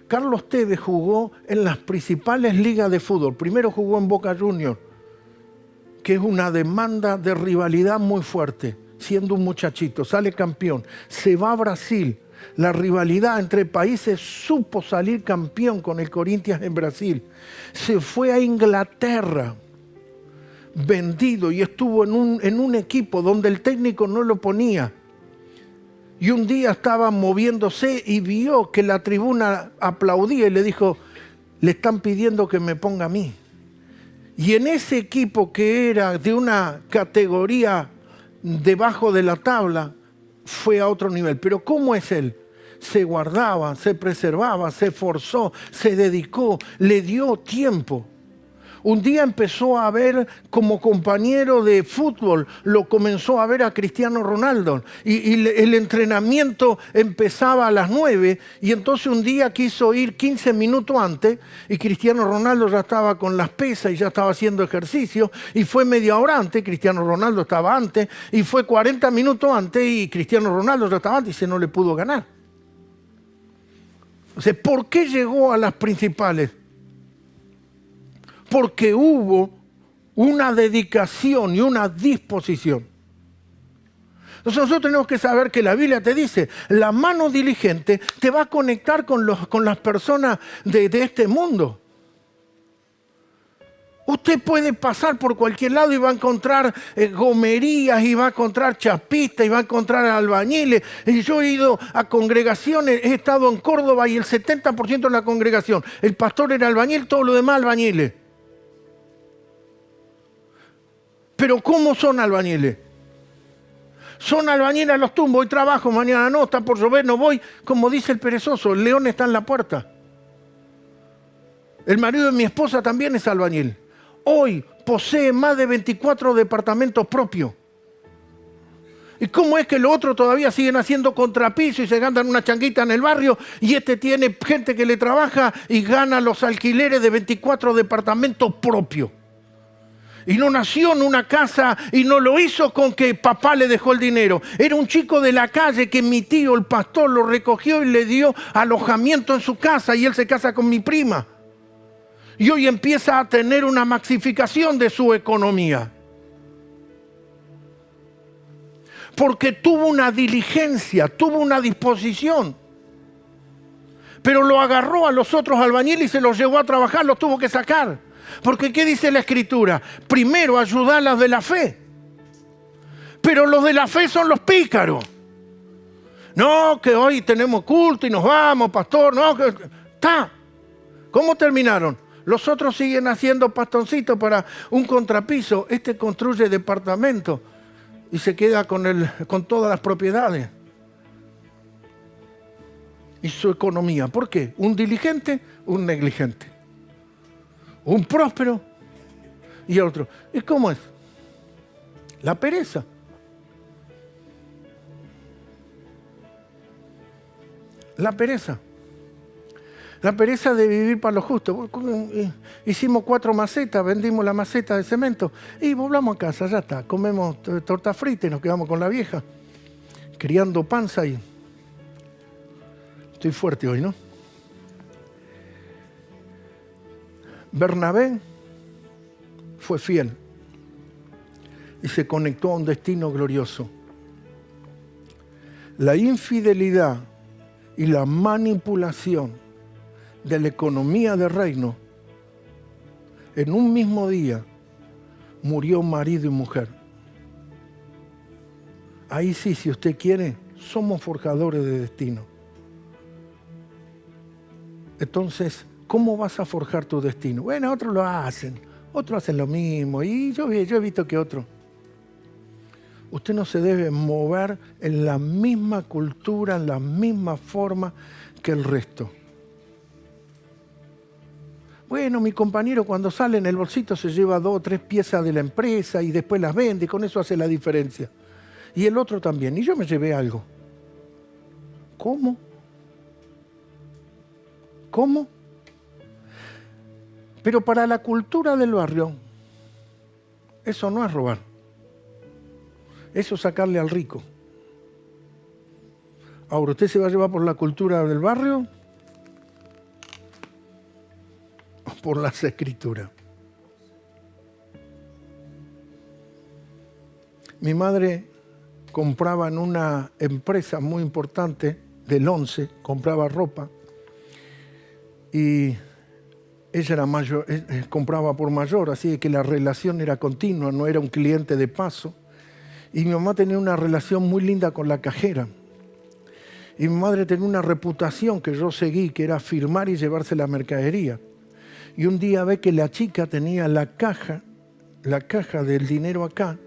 Carlos Tevez jugó en las principales ligas de fútbol. Primero jugó en Boca Juniors, que es una demanda de rivalidad muy fuerte. Siendo un muchachito, sale campeón. Se va a Brasil. La rivalidad entre países, supo salir campeón con el Corinthians en Brasil. Se fue a Inglaterra, vendido, y estuvo en un equipo donde el técnico no lo ponía. Y un día estaba moviéndose y vio que la tribuna aplaudía y le dijo, le están pidiendo que me ponga a mí. Y en ese equipo que era de una categoría debajo de la tabla, fue a otro nivel. Pero ¿cómo es él? Se guardaba, se preservaba, se esforzó, se dedicó, le dio tiempo. Un día empezó a ver como compañero de fútbol, lo comenzó a ver a Cristiano Ronaldo. Y el entrenamiento empezaba a las 9 y entonces un día quiso ir 15 minutos antes y Cristiano Ronaldo ya estaba con las pesas y ya estaba haciendo ejercicio. Y fue media hora antes, Cristiano Ronaldo estaba antes, y fue 40 minutos antes y Cristiano Ronaldo ya estaba antes y se no le pudo ganar. O sea, ¿por qué llegó a las principales? Porque hubo una dedicación y una disposición. Entonces nosotros tenemos que saber que la Biblia te dice, la mano diligente te va a conectar con las personas de este mundo. Usted puede pasar por cualquier lado y va a encontrar gomerías, y va a encontrar chapistas, y va a encontrar albañiles. Y yo he ido a congregaciones, he estado en Córdoba y el 70% de la congregación, el pastor era albañil, todo lo demás albañiles. Pero ¿cómo son albañiles? Son albañiles a los tumbos, hoy trabajo, mañana no, está por llover, no voy. Como dice el perezoso, el león está en la puerta. El marido de mi esposa también es albañil. Hoy posee más de 24 departamentos propios. ¿Y cómo es que los otros todavía siguen haciendo contrapiso y se ganan una changuita en el barrio? Y este tiene gente que le trabaja y gana los alquileres de 24 departamentos propios. Y no nació en una casa y no lo hizo con que papá le dejó el dinero. Era un chico de la calle que mi tío, el pastor, lo recogió y le dio alojamiento en su casa y él se casa con mi prima. Y hoy empieza a tener una maxificación de su economía. Porque tuvo una diligencia, tuvo una disposición. Pero lo agarró a los otros albañiles y se los llevó a trabajar, los tuvo que sacar. Porque ¿qué dice la Escritura? Primero ayudar a los de la fe. Pero los de la fe son los pícaros. No, que hoy tenemos culto y nos vamos, pastor. No, que... ¡Ta! ¿Cómo terminaron? Los otros siguen haciendo pastoncitos para un contrapiso. Este construye departamento y se queda con todas las propiedades. Y su economía. ¿Por qué? Un diligente, un negligente. Un próspero y otro. ¿Y cómo es? La pereza. La pereza. La pereza de vivir para lo justo. Hicimos 4 macetas, vendimos la maceta de cemento y volvamos a casa, ya está. Comemos torta frita y nos quedamos con la vieja. Criando panza y... Estoy fuerte hoy, ¿no? Bernabé fue fiel y se conectó a un destino glorioso. La infidelidad y la manipulación de la economía del reino, en un mismo día murió marido y mujer. Ahí sí, si usted quiere, somos forjadores de destino. Entonces, ¿cómo vas a forjar tu destino? Bueno, otros lo hacen, otros hacen lo mismo, y yo he visto que otros. Usted no se debe mover en la misma cultura, en la misma forma que el resto. Bueno, mi compañero cuando sale en el bolsito se lleva 2 o 3 piezas de la empresa y después las vende y con eso hace la diferencia. Y el otro también. Y yo me llevé algo. ¿Cómo? ¿Cómo? Pero para la cultura del barrio, eso no es robar. Eso es sacarle al rico. Ahora, ¿usted se va a llevar por la cultura del barrio o por las escrituras? Mi madre compraba en una empresa muy importante del 11, compraba ropa y ella era mayor, compraba por mayor, así que la relación era continua, no era un cliente de paso. Y mi mamá tenía una relación muy linda con la cajera. Y mi madre tenía una reputación que yo seguí, que era firmar y llevarse la mercadería. Y un día ve que la chica tenía la caja del dinero acá,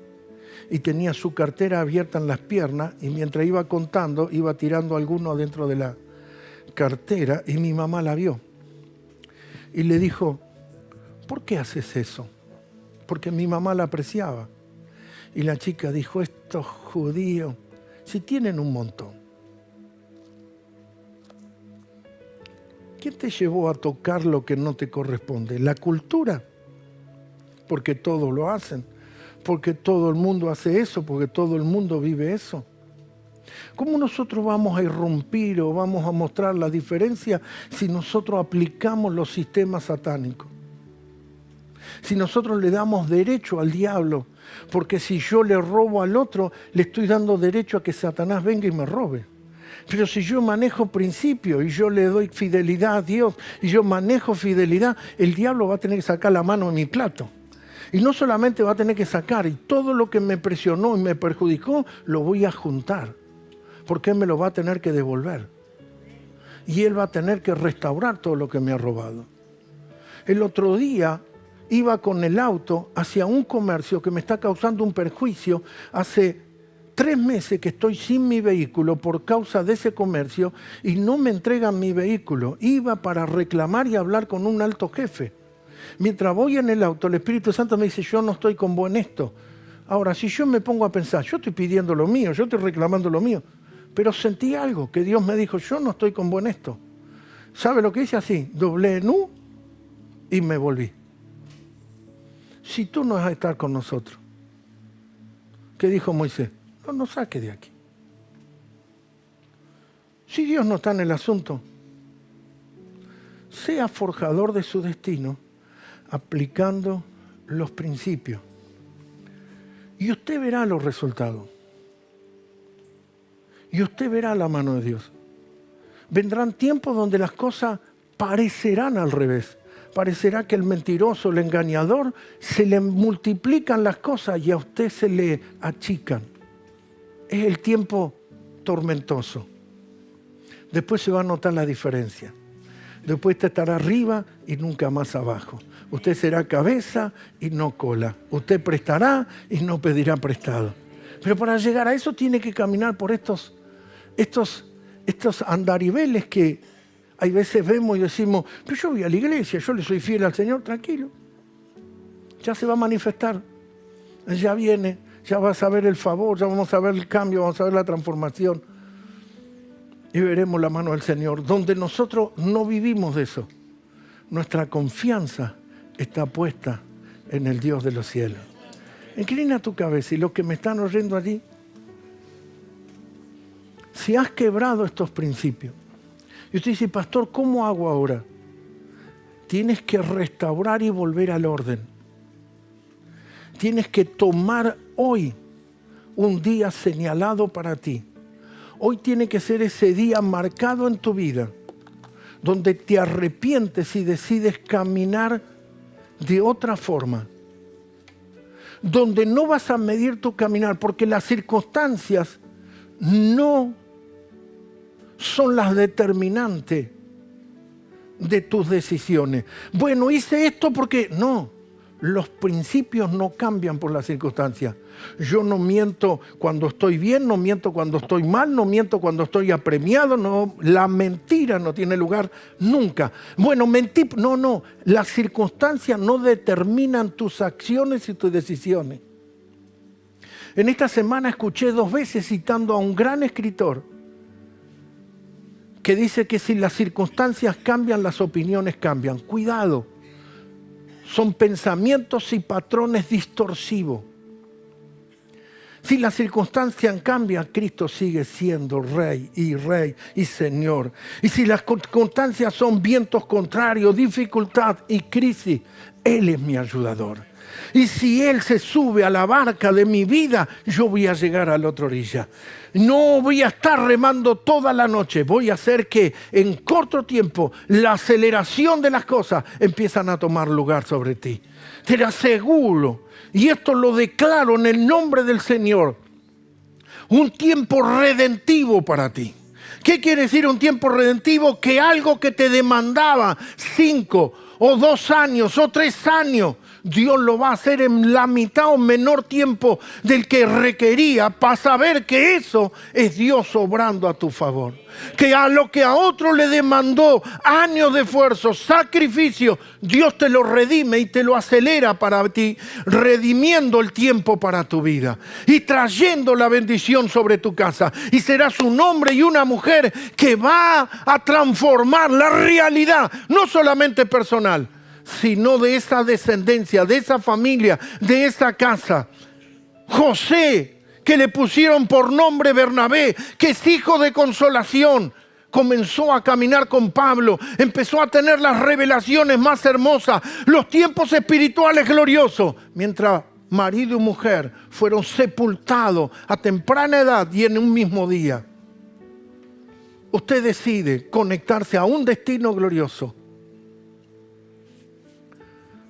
y tenía su cartera abierta en las piernas, y mientras iba contando, iba tirando alguno dentro de la cartera, y mi mamá la vio. Y le dijo, ¿por qué haces eso? Porque mi mamá la apreciaba. Y la chica dijo, estos judíos, si tienen un montón, ¿quién te llevó a tocar lo que no te corresponde? ¿La cultura? Porque todos lo hacen. Porque todo el mundo hace eso, porque todo el mundo vive eso. ¿Cómo nosotros vamos a irrumpir o vamos a mostrar la diferencia si nosotros aplicamos los sistemas satánicos? Si nosotros le damos derecho al diablo, porque si yo le robo al otro, le estoy dando derecho a que Satanás venga y me robe. Pero si yo manejo principios y yo le doy fidelidad a Dios y yo manejo fidelidad, el diablo va a tener que sacar la mano de mi plato. Y no solamente va a tener que sacar, y todo lo que me presionó y me perjudicó, lo voy a juntar. Porque él me lo va a tener que devolver. Y él va a tener que restaurar todo lo que me ha robado. El otro día iba con el auto hacia un comercio que me está causando un perjuicio. Hace 3 meses que estoy sin mi vehículo por causa de ese comercio y no me entregan mi vehículo. Iba para reclamar y hablar con un alto jefe. Mientras voy en el auto, el Espíritu Santo me dice, yo no estoy con vos en esto. Ahora, si yo me pongo a pensar, yo estoy pidiendo lo mío, yo estoy reclamando lo mío, pero sentí algo, que Dios me dijo, yo no estoy con vos en esto. ¿Sabe lo que hice así? Doblé en U y me volví. Si tú no vas a estar con nosotros, ¿qué dijo Moisés? No nos saques de aquí. Si Dios no está en el asunto, sea forjador de su destino, aplicando los principios. Y usted verá los resultados. Y usted verá la mano de Dios. Vendrán tiempos donde las cosas parecerán al revés. Parecerá que el mentiroso, el engañador, se le multiplican las cosas y a usted se le achican. Es el tiempo tormentoso. Después se va a notar la diferencia. Después usted estará arriba y nunca más abajo. Usted será cabeza y no cola. Usted prestará y no pedirá prestado. Pero para llegar a eso tiene que caminar por estos andariveles que hay veces vemos y decimos, pero yo voy a la iglesia, yo le soy fiel al Señor, tranquilo. Ya se va a manifestar. Ya viene, ya vas a ver el favor, ya vamos a ver el cambio, vamos a ver la transformación. Y veremos la mano del Señor, donde nosotros no vivimos de eso. Nuestra confianza está puesta en el Dios de los cielos. Inclina tu cabeza y los que me están oyendo allí, si has quebrado estos principios, y usted dice, pastor, ¿cómo hago ahora? Tienes que restaurar y volver al orden. Tienes que tomar hoy un día señalado para ti. Hoy tiene que ser ese día marcado en tu vida, donde te arrepientes y decides caminar de otra forma. Donde no vas a medir tu caminar, porque las circunstancias no son las determinantes de tus decisiones. Bueno, hice esto porque no. Los principios no cambian por las circunstancias. Yo no miento cuando estoy bien, no miento cuando estoy mal, no miento cuando estoy apremiado. No, la mentira no tiene lugar nunca. Bueno, mentí. No. Las circunstancias no determinan tus acciones y tus decisiones. En esta semana escuché 2 veces citando a un gran escritor que dice que si las circunstancias cambian, las opiniones cambian. Cuidado. son pensamientos y patrones distorsivos. Si las circunstancias cambian, Cristo sigue siendo Rey y Señor. Y si las circunstancias son vientos contrarios, dificultad y crisis, Él es mi ayudador. Y si Él se sube a la barca de mi vida, yo voy a llegar a la otra orilla. No voy a estar remando toda la noche. Voy a hacer que en corto tiempo la aceleración de las cosas empiezan a tomar lugar sobre ti. Te lo aseguro. Y esto lo declaro en el nombre del Señor. Un tiempo redentivo para ti. ¿Qué quiere decir un tiempo redentivo? Que algo que te demandaba 5 o 2 años o 3 años, Dios lo va a hacer en la mitad o menor tiempo del que requería, para saber que eso es Dios obrando a tu favor. Que a lo que a otro le demandó años de esfuerzo, sacrificio, Dios te lo redime y te lo acelera para ti, redimiendo el tiempo para tu vida y trayendo la bendición sobre tu casa. Y serás un hombre y una mujer que va a transformar la realidad, no solamente personal, sino de esa descendencia, de esa familia, de esa casa. José, que le pusieron por nombre Bernabé, que es hijo de consolación, comenzó a caminar con Pablo, empezó a tener las revelaciones más hermosas, los tiempos espirituales gloriosos, mientras marido y mujer fueron sepultados a temprana edad y en un mismo día. Usted decide conectarse a un destino glorioso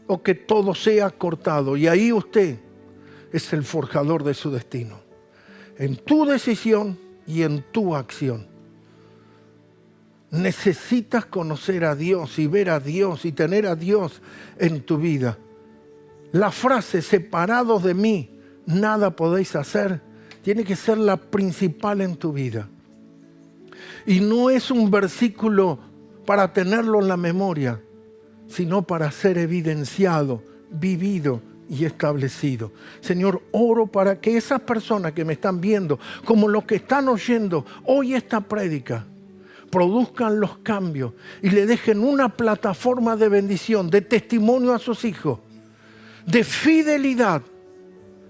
o que todo sea cortado, y ahí usted es el forjador de su destino. En tu decisión y en tu acción. Necesitas conocer a Dios y ver a Dios y tener a Dios en tu vida. La frase separados de mí, nada podéis hacer, tiene que ser la principal en tu vida. Y no es un versículo para tenerlo en la memoria, sino para ser evidenciado, vivido y establecido. Señor, oro para que esas personas que me están viendo, como los que están oyendo hoy esta prédica, produzcan los cambios y le dejen una plataforma de bendición, de testimonio a sus hijos, de fidelidad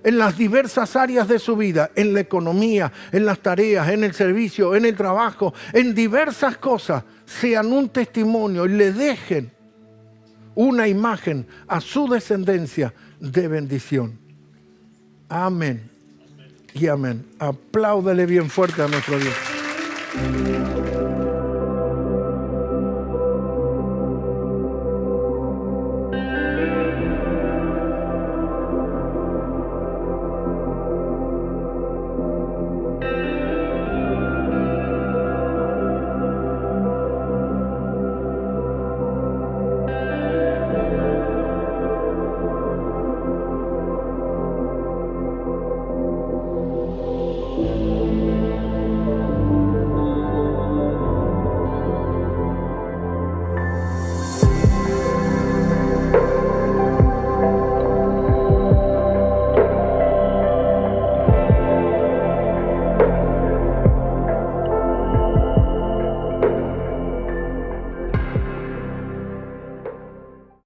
en las diversas áreas de su vida, en la economía, en las tareas, en el servicio, en el trabajo, en diversas cosas, sean un testimonio y le dejen una imagen a su descendencia de bendición. Amén y amén. Apláudale bien fuerte a nuestro Dios.